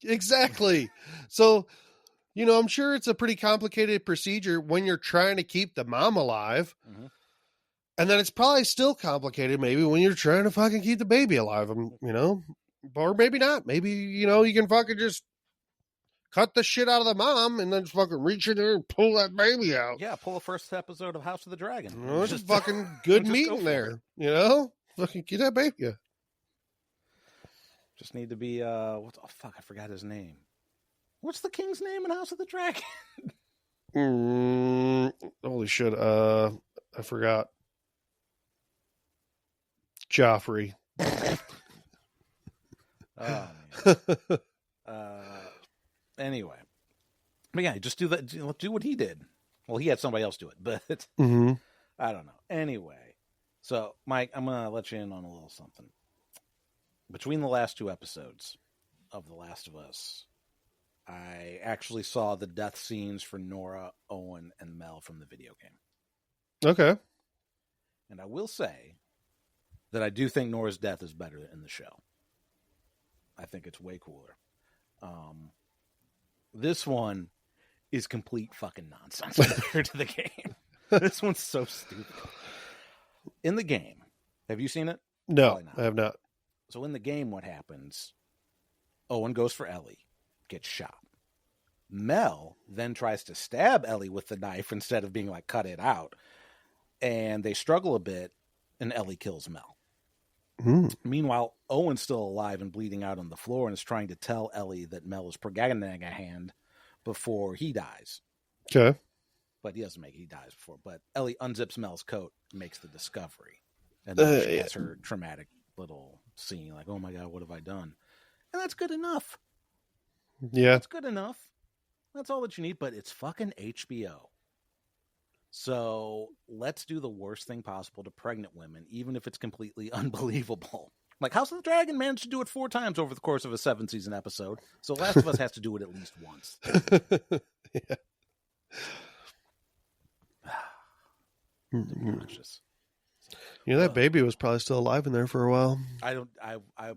exactly. So, I'm sure it's a pretty complicated procedure when you're trying to keep the mom alive. And then it's probably still complicated maybe when you're trying to fucking keep the baby alive, or maybe not. Maybe, you can fucking just cut the shit out of the mom and then just fucking reach in there and pull that baby out. Yeah, pull the first episode of House of the Dragon. It's just fucking good meat in there, Fucking get that baby. Just need to be, I forgot his name. What's the king's name in House of the Dragon? Holy shit, I forgot. Joffrey. Oh, man. Anyway. But yeah, just do that. Do what he did. Well, he had somebody else do it, but I don't know. Anyway. So, Mike, I'm going to let you in on a little something. Between the last two episodes of The Last of Us, I actually saw the death scenes for Nora, Owen, and Mel from the video game. Okay. And I will say that I do think Nora's death is better in the show. I think it's way cooler. This one is complete fucking nonsense compared to the game. This one's so stupid. In the game, have you seen it? No, I have not. So in the game, what happens? Owen goes for Ellie, gets shot. Mel then tries to stab Ellie with the knife instead of being like, cut it out. And they struggle a bit, and Ellie kills Mel. Meanwhile, Owen's still alive and bleeding out on the floor and is trying to tell Ellie that Mel is propaganding a hand before he dies. Okay. But he doesn't he dies before. But Ellie unzips Mel's coat and makes the discovery. And then she has her traumatic little scene, like, oh my God, what have I done? And that's good enough. Yeah. That's good enough. That's all that you need, but it's fucking HBO. So let's do the worst thing possible to pregnant women, even if it's completely unbelievable. Like House of the Dragon managed to do it 4 times over the course of a 7-season episode. So Last of Us has to do it at least once. Yeah. Obnoxious. You know, that baby was probably still alive in there for a while. I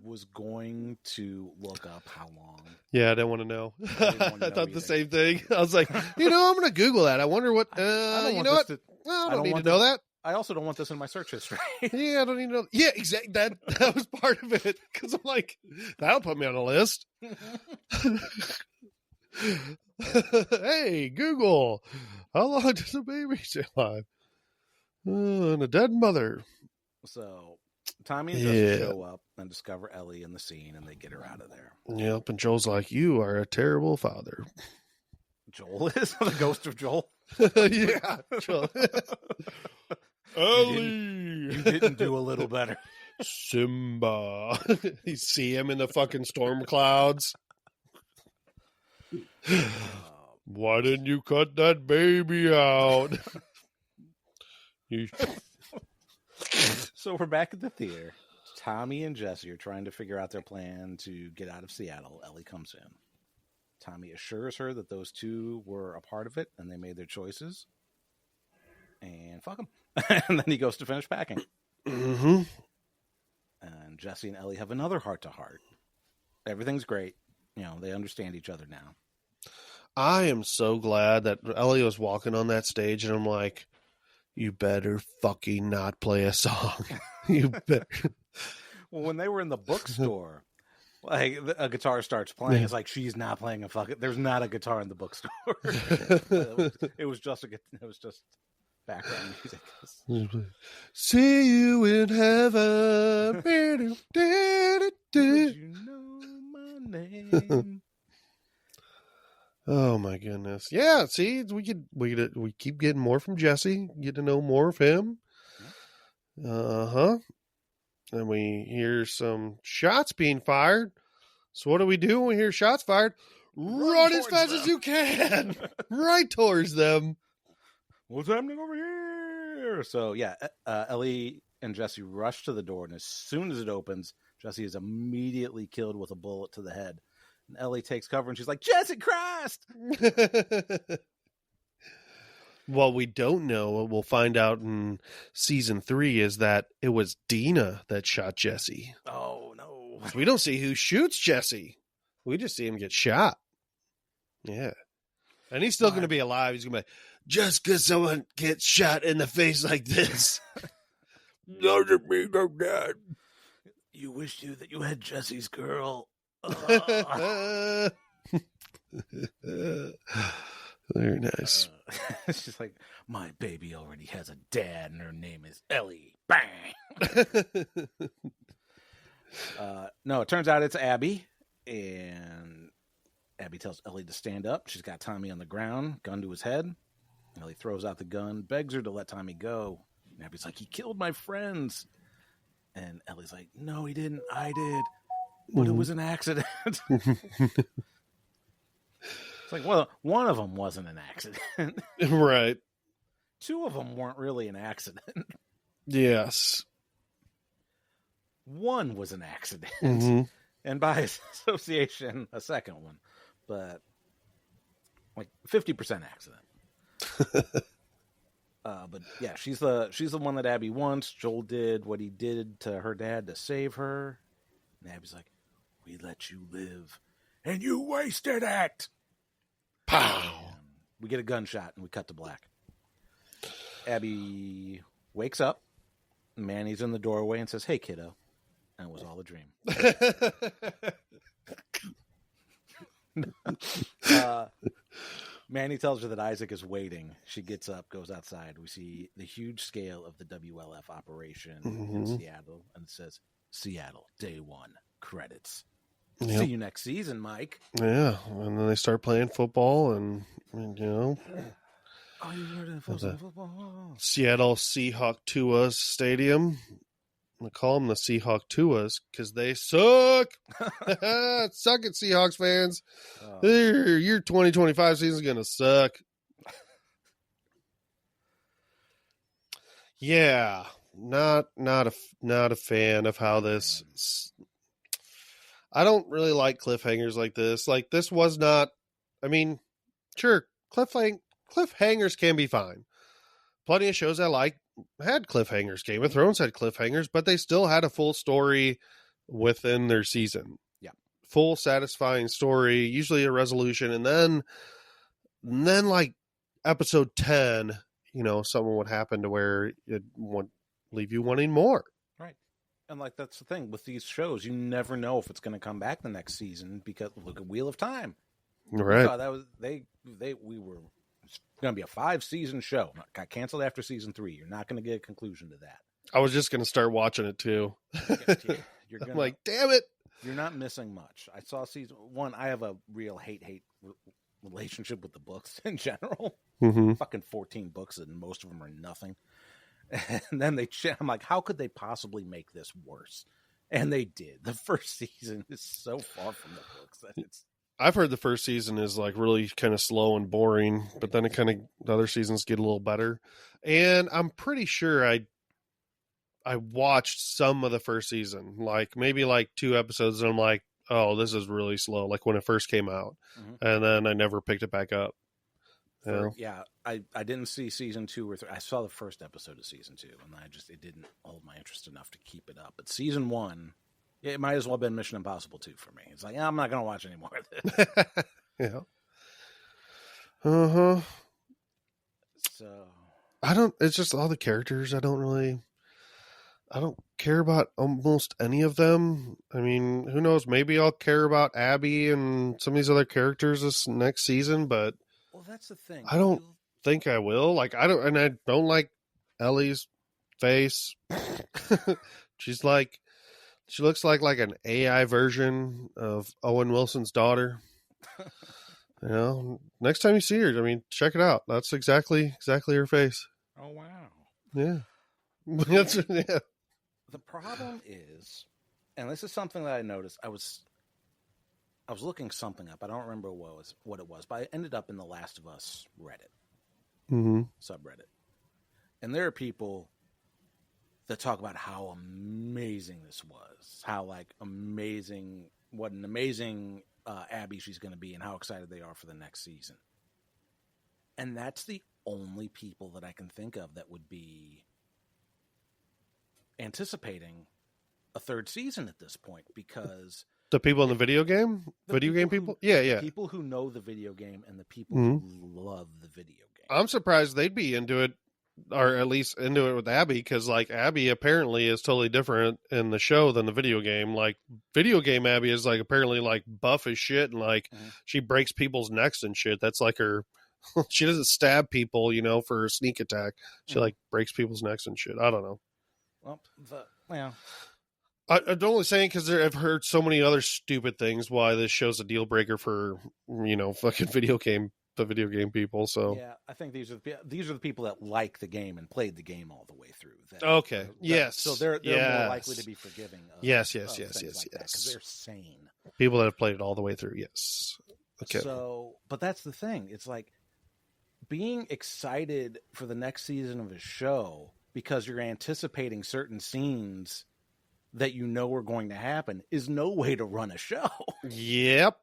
was going to look up how long. Yeah, I didn't want to know. I thought either. the same thing. I was like, I'm going to Google that. I wonder what, you know what? Well, I don't need to know that. I also don't want this in my search history. Yeah, I don't need to know. Yeah, exactly. That was part of it. Because I'm like, that'll put me on a list. Hey, Google. How long does a baby stay alive? And a dead mother. So Tommy and Jesse show up and discover Ellie in the scene, and they get her out of there. Yep, and Joel's like, you are a terrible father. Joel is? The ghost of Joel? Yeah. Joel. Ellie! You didn't do a little better. Simba. You see him in the fucking storm clouds. Why didn't you cut that baby out? So we're back at the theater. Tommy and Jesse are trying to figure out their plan to get out of Seattle. Ellie comes in. Tommy assures her that those two were a part of it and they made their choices. And fuck them. And then he goes to finish packing. Mm-hmm. And Jesse and Ellie have another heart-to-heart. Everything's great. You know, they understand each other now. I am so glad that Ellie was walking on that stage, and I'm like, you better fucking not play a song. You better. Well, when they were in the bookstore, like a guitar starts playing, Yeah. it's like she's not playing a fucking. There's not a guitar in the bookstore. it was just background music. See you in heaven. Would you know my name? Oh my goodness! Yeah, see, we keep getting more from Jesse. Get to know more of him. And we hear some shots being fired. So what do we do when we hear shots fired? Run as fast as you can, right towards them. What's happening over here? So yeah, Ellie and Jesse rush to the door, and as soon as it opens, Jesse is immediately killed with a bullet to the head. And Ellie takes cover, and she's like, "Jesse Christ!" What we don't know, what we'll find out in season 3, is that it was Dina that shot Jesse. Oh no! We don't see who shoots Jesse. We just see him get shot. Yeah, and he's still going to be alive. He's going to be like, just because someone gets shot in the face like this doesn't mean they're dead. You wish that you had Jesse's girl. Very nice. She's like, my baby already has a dad, and her name is Ellie. Bang. No, it turns out it's Abby, and Abby tells Ellie to stand up. She's got Tommy on the ground, gun to his head. Ellie throws out the gun, begs her to let Tommy go. And Abby's like, he killed my friends. And Ellie's like, no, he didn't. I did. But it was an accident. It's like, well, one of them wasn't an accident. Right. 2 of them weren't really an accident. Yes. 1 was an accident. Mm-hmm. And by association, a second one. But like 50% accident. But yeah, she's the one that Abby wants. Joel did what he did to her dad to save her. And Abby's like, "We let you live, and you wasted it." Pow. And we get a gunshot, and we cut to black. Abby wakes up. Manny's in the doorway and says, "Hey, kiddo," and it was all a dream. Manny tells her that Isaac is waiting. She gets up, goes outside. We see the huge scale of the WLF operation in Seattle, and it says, "Seattle, day one, credits." Yep. See you next season, Mike. Yeah, and then they start playing football, and Oh, you heard of football? Seattle Seahawk Tuas Stadium. I call them the Seahawk Tuas because they suck. Suck it, Seahawks fans. Your 2025 season is gonna suck. Yeah, not a fan of how this. I don't really like cliffhangers like this. Like, this was not. I mean, sure, cliffhangers can be fine. Plenty of shows I like had cliffhangers. Game of Thrones had cliffhangers, but they still had a full story within their season. Yeah, full satisfying story, usually a resolution, and then like episode 10, something would happen to where it would leave you wanting more. right. And like, that's the thing with these shows, you never know if it's going to come back the next season, because look at Wheel of Time. Right. That was we were going to be a 5-season show. Got canceled after season 3. You're not going to get a conclusion to that. I was just going to start watching it too. You're gonna, I'm like, damn it. You're not missing much. I saw season 1. I have a real hate relationship with the books in general. Fucking 14 books, and most of them are nothing. And then I'm like, how could they possibly make this worse? And they did. The first season is so far from the books that it's. I've heard the first season is like really kind of slow and boring, but then the other seasons get a little better. And I'm pretty sure I watched some of the first season, like maybe like 2 episodes, and I'm like, oh, this is really slow. Like when it first came out, and then I never picked it back up. Yeah, I didn't see season 2 or 3. I saw the first episode of season 2, and it didn't hold my interest enough to keep it up. But season 1. It might as well have been Mission Impossible 2 for me. It's like, I'm not going to watch any more of this. Yeah. So. It's just all the characters. I don't care about almost any of them. I mean, who knows? Maybe I'll care about Abby and some of these other characters this next season, but. Well, that's the thing. I don't think I will. Like, I don't like Ellie's face. She looks like an AI version of Owen Wilson's daughter. Next time you see her, I mean, check it out. That's exactly her face. Oh, wow. Yeah. The problem is, and this is something that I noticed, I was looking something up. I don't remember what it was, but I ended up in the Last of Us Reddit. Subreddit. And there are people that talk about how amazing this was, how what an amazing Abby she's going to be, and how excited they are for the next season. And that's the only people that I can think of that would be anticipating a 3rd season at this point, because the people in the video game, people. Yeah. People who know the video game and the people who love the video game. I'm surprised they'd be into it, or at least into it with Abby, because like Abby apparently is totally different in the show than the video game. Like video game Abby is like apparently like buff as shit, and like she breaks people's necks and shit. That's like her. She doesn't stab people, for a sneak attack. She like breaks people's necks and shit. I don't know. Well, I'm only saying because I've heard so many other stupid things why this show's a deal breaker for fucking video game people. So yeah, I think these are the people that like the game and played the game all the way through. Yes. So they're more likely to be forgiving. Yes. Because they're sane. People that have played it all the way through. Yes. Okay. So, but that's the thing. It's like being excited for the next season of a show because you're anticipating certain scenes that are going to happen is no way to run a show. Yep.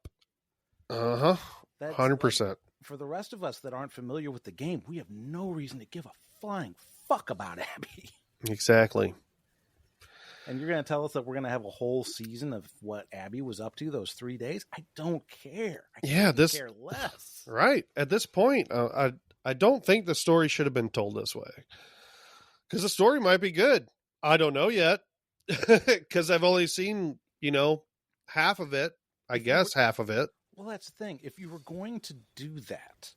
100%. For the rest of us that aren't familiar with the game, we have no reason to give a flying fuck about Abby. Exactly. And you're going to tell us that we're going to have a whole season of what Abby was up to those 3 days? I don't care. I care less. Right. At this point, I don't think the story should have been told this way. Because the story might be good. I don't know yet. Because I've only seen, half of it. Half of it. Well, that's the thing. If you were going to do that,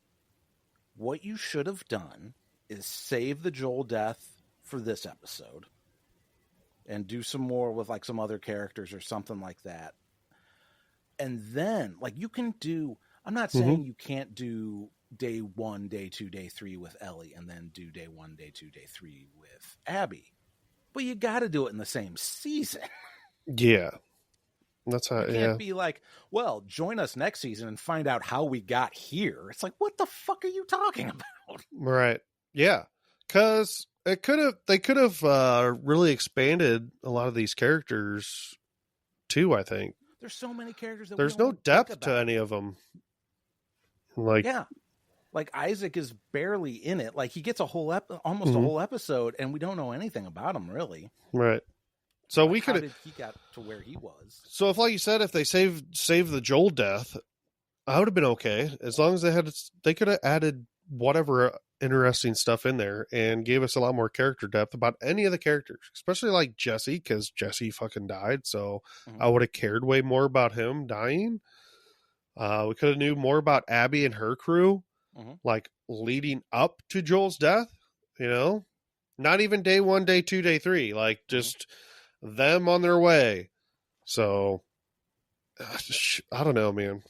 what you should have done is save the Joel death for this episode and do some more with like some other characters or something like that. And then, like, you can do, I'm not saying you can't do day 1, day 2, day 3 with Ellie and then do day 1, day 2, day 3 with Abby. But you got to do it in the same season. Yeah. That's how, you can't be like, well, join us next season and find out how we got here. It's like, what the fuck are you talking about? Right. Yeah. Because they could have really expanded a lot of these characters too, I think. There's so many characters that there's no depth to any of them. Like, yeah. Like Isaac is barely in it. Like he gets a whole almost a whole episode and we don't know anything about him really. Right. So like, we could have. He got to where he was. So if, like you said, if they saved the Joel death, I would have been okay. As long as they could have added whatever interesting stuff in there and gave us a lot more character depth about any of the characters, especially like Jesse, because Jesse fucking died. So I would have cared way more about him dying. We could have knew more about Abby and her crew, like leading up to Joel's death. Not even day 1, day 2, day 3, like just them on their way. So I don't know, man.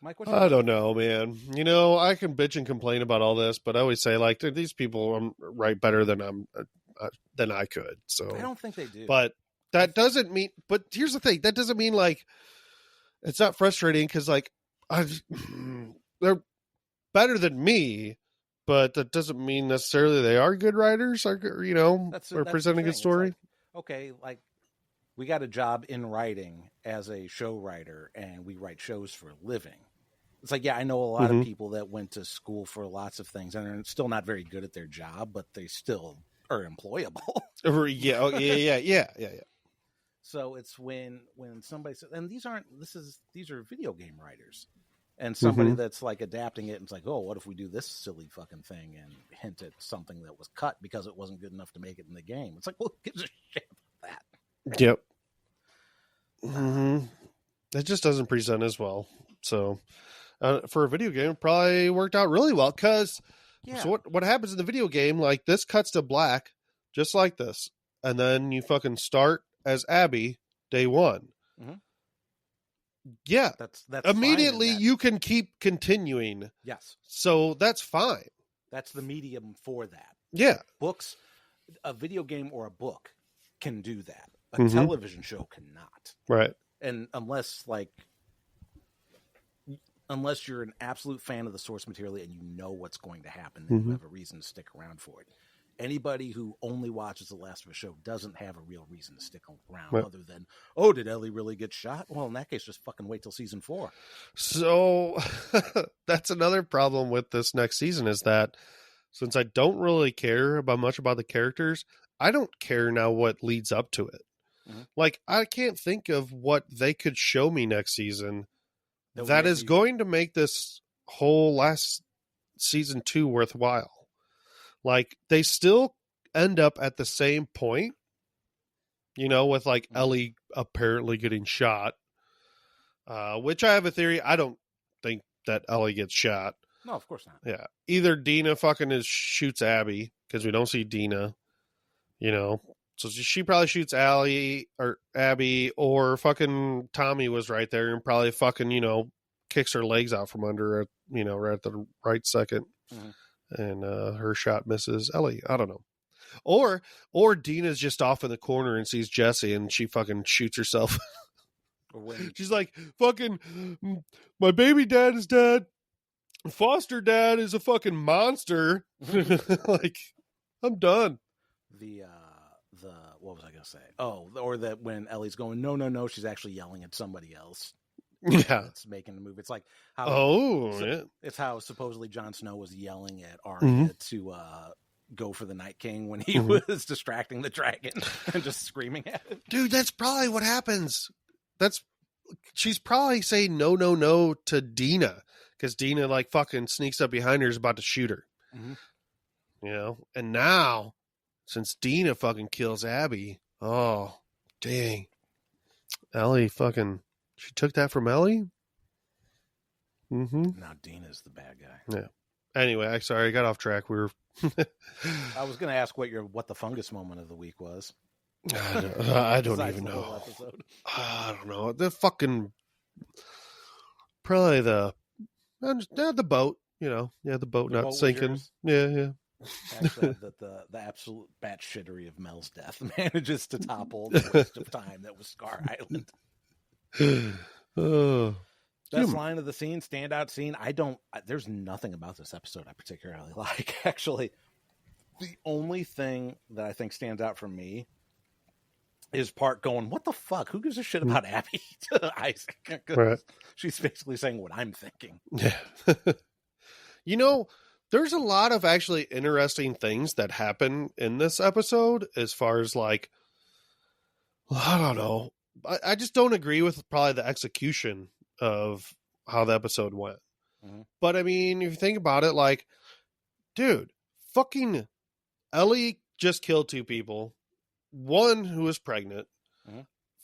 Mike, I don't know, man. I can bitch and complain about all this, but I always say like these people write better than I could. So I don't think they do. But that doesn't mean. But here's the thing: that doesn't mean like it's not frustrating because like they're better than me. But that doesn't mean necessarily they are good writers, or presenting a good story. Like, okay, like we got a job in writing as a show writer, and we write shows for a living. It's like, yeah, I know a lot of people that went to school for lots of things and are still not very good at their job, but they still are employable. Yeah. So it's when somebody says, and these are video game writers. And somebody that's like adapting it and it's like, oh, what if we do this silly fucking thing and hint at something that was cut because it wasn't good enough to make it in the game? It's like, well, who gives a shit about that? Yep. It just doesn't present as well. So for a video game, it probably worked out really well because so what happens in the video game, like this cuts to black just like this. And then you fucking start as Abby day 1. Yeah, that's immediately you can keep continuing. Yes, so that's fine. That's the medium for that. Yeah, books, a video game or a book can do that. A television show cannot. Right, and unless you're an absolute fan of the source material and you know what's going to happen, and you have a reason to stick around for it. Anybody who only watches The Last of Us show doesn't have a real reason to stick around other than, oh, did Ellie really get shot? Well, in that case, just fucking wait till season 4. So that's another problem with this next season is that since I don't really care much about the characters, I don't care now what leads up to it. Like, I can't think of what they could show me next season that is going to make this whole last season 2 worthwhile. Like, they still end up at the same point, with like Ellie apparently getting shot, which I have a theory. I don't think that Ellie gets shot. No, of course not. Yeah. Either Dina fucking shoots Abby because we don't see Dina, so she probably shoots Abby, or fucking Tommy was right there and probably fucking, kicks her legs out from under her, right at the right second. And her shot misses Ellie. I don't know. Or Dina's just off in the corner and sees Jesse and she fucking shoots herself. She's like, fucking, my baby dad is dead. Foster dad is a fucking monster. Like, I'm done. What was I going to say? Oh, or that when Ellie's going, no, she's actually yelling at somebody else. Yeah. It's making the move. It's like how it's how supposedly Jon Snow was yelling at Arya to go for the Night King when he was distracting the dragon and just screaming at him. Dude, that's probably what happens. She's probably saying no to Dina, because Dina like fucking sneaks up behind her, is about to shoot her. You know, and now since Dina fucking kills Abby, oh dang, Ellie fucking, she took that from Ellie. Now Dina's the bad guy. Yeah. Anyway, I got off track. We were. I was going to ask what the fungus moment of the week was. I don't even know. I don't know. The fucking probably the boat. You know, the boat not sinking. Yeah. Actually, the absolute batshittery of Mel's death manages to topple the waste of time that was Scar Island. Best line of the scene, standout scene. There's nothing about this episode I particularly like. Actually, the only thing that I think stands out for me is Park going, "What the fuck? Who gives a shit about Abby?" to Isaac. Right. She's basically saying what I'm thinking. Yeah. You know, there's a lot of actually interesting things that happen in this episode as far as like, I don't know. I just don't agree with probably the execution of how the episode went. But I mean, if you think about it, like, dude, fucking Ellie just killed 2 people. One who was pregnant.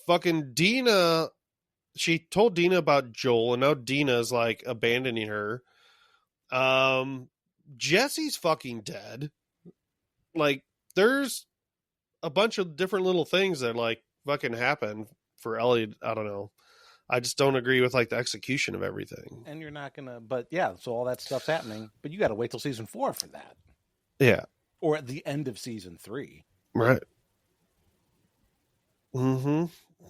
Fucking Dina, she told Dina about Joel, and now Dina's like abandoning her. Jesse's fucking dead. Like, there's a bunch of different little things that like fucking happen for Ellie. I don't know. I just don't agree with like the execution of everything. And you're not gonna, but yeah, so all that stuff's happening, but you got to wait till season 4 for that. Yeah. Or at the end of season 3. Right.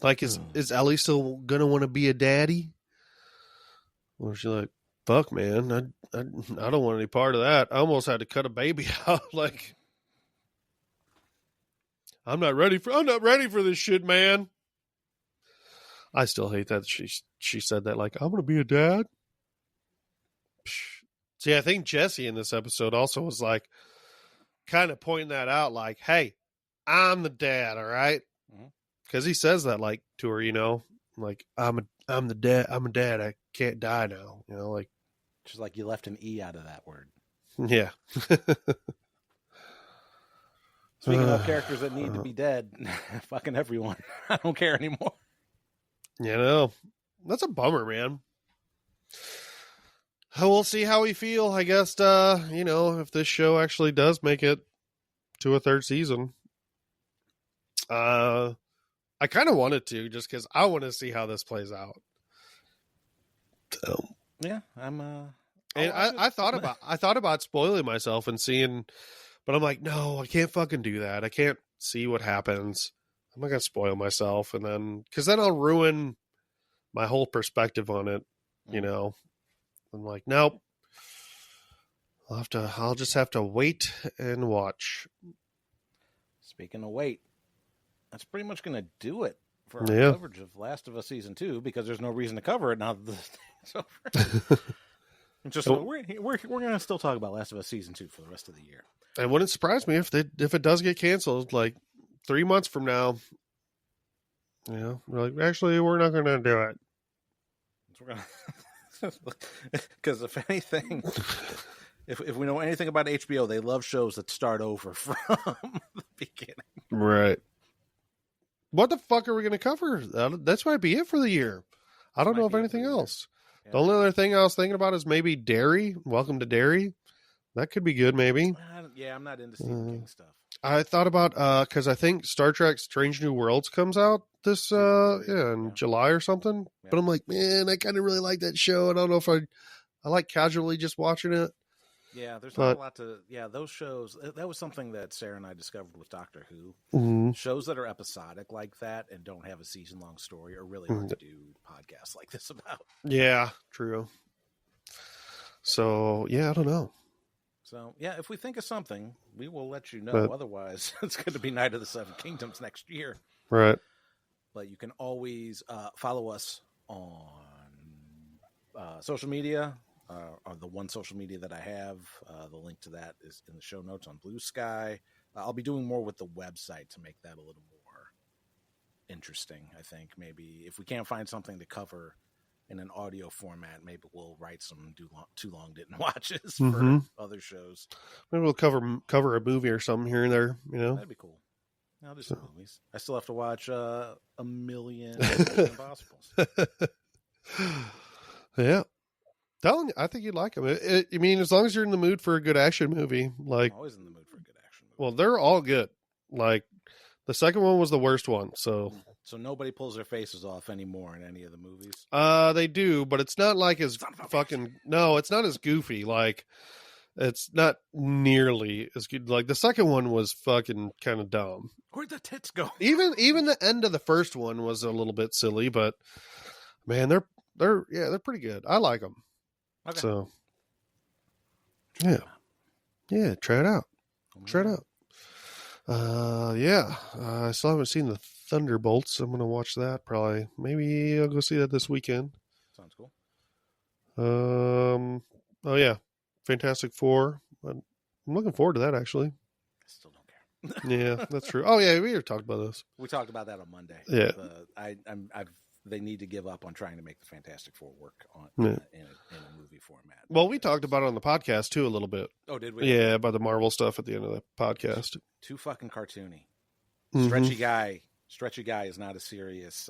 Like, is Ellie still gonna want to be a daddy? Or is she like, fuck, man, I don't want any part of that. I almost had to cut a baby out. Like, I'm not ready for this shit, man. I still hate that she said that, like, I'm gonna be a dad. See, I think Jesse in this episode also was like kind of pointing that out, like, hey, I'm the dad, all right? Because he says that like to her, you know, like, I'm the dad. I'm a dad. I can't die now, you know, like. She's like, you left an E out of that word. Yeah. Speaking of characters that need to be dead, fucking everyone. I don't care anymore. You know, that's a bummer, man. We'll see how we feel, I guess, you know, if this show actually does make it to a 3rd season. I kind of wanted to, just because I want to see how this plays out. So. Yeah, I'm and I thought about spoiling myself and seeing, but I'm like, no, I can't fucking do that. I can't see what happens. I'm not gonna spoil myself, and then because then I'll ruin my whole perspective on it. You know, I'm like, nope. I'll just have to wait and watch. Speaking of wait, that's pretty much gonna do it for our coverage of Last of Us Season 2, because there's no reason to cover it now that the thing's over. Just we're going to still talk about Last of Us Season 2 for the rest of the year. It wouldn't surprise me if it does get canceled, like 3 months from now. You know, we're like, actually, we're not going to do it. Because if anything, if we know anything about HBO, they love shows that start over from the beginning. Right. What the fuck are we going to cover? That's might be it for the year. I don't know of anything else. Yeah. The only other thing I was thinking about is maybe Derry. Welcome to Derry. That could be good, maybe. I'm not into Stephen King stuff. I thought about, because I think Star Trek Strange New Worlds comes out this in July or something. Yeah. But I'm like, man, I kind of really like that show. I don't know if I like casually just watching it. Yeah, there's not a lot to... Yeah, those shows... That was something that Sarah and I discovered with Doctor Who. Mm-hmm. Shows that are episodic like that and don't have a season-long story are really hard to do podcasts like this about. Yeah, true. So, yeah, I don't know. So, yeah, if we think of something, we will let you know. Otherwise, it's going to be Night of the Seven Kingdoms next year. Right. But you can always follow us on social media, or the one social media that I have. The link to that is in the show notes on Blue Sky. I'll be doing more with the website to make that a little more interesting, I think. Maybe if we can't find something to cover in an audio format, maybe we'll write some too long didn't watches for other shows. Maybe we'll cover a movie or something here and there, That'd be cool. I'll do some movies. I still have to watch a million Impossibles. Yeah. Telling you, I think you'd like them. I mean, as long as you're in the mood for a good action movie, like I'm always in the mood for a good action movie. Well, they're all good. Like the second one was the worst one, so nobody pulls their faces off anymore in any of the movies. They do, but it's not like as fucking. No, it's not as goofy. Like it's not nearly as good. Like the second one was fucking kind of dumb. Where'd the tits go? Even the end of the first one was a little bit silly, but man, they're pretty good. I like them. Okay. So yeah, try it out. Try it out. I still haven't seen the Thunderbolts. I'm gonna watch that probably. Maybe I'll go see that this weekend. Sounds cool. Oh yeah, Fantastic Four. I'm looking forward to that actually. I still don't care. Yeah, that's true. Oh yeah, we already talked about this. We talked about that on Monday. Yeah, they need to give up on trying to make the Fantastic Four work in a movie format. Well, we talked about it on the podcast too a little bit. Oh, did we? Yeah, about the Marvel stuff at the end of the podcast. Too fucking cartoony. Mm-hmm. Stretchy guy is not a serious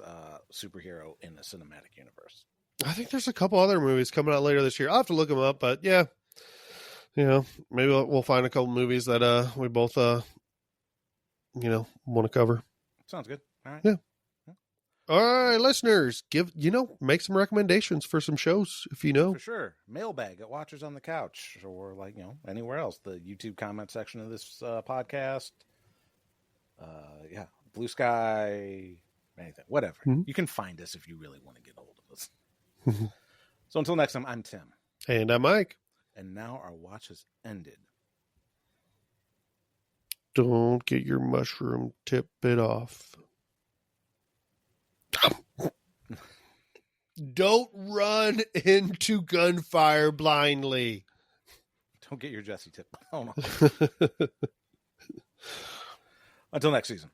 superhero in the cinematic universe. I think there's a couple other movies coming out later this year. I'll have to look them up, but yeah, maybe we'll find a couple movies that we both want to cover. Sounds good. All right. Yeah. All right, listeners, make some recommendations for some shows if you know. For sure. Mailbag at Watchers on the Couch or anywhere else. The YouTube comment section of this podcast. Blue Sky, anything, whatever. Mm-hmm. You can find us if you really want to get hold of us. So until next time, I'm Tim. And I'm Mike. And now our watch has ended. Don't get your mushroom tip bit off. Don't run into gunfire blindly. Don't get your Jesse tip. Oh, no. Until next season.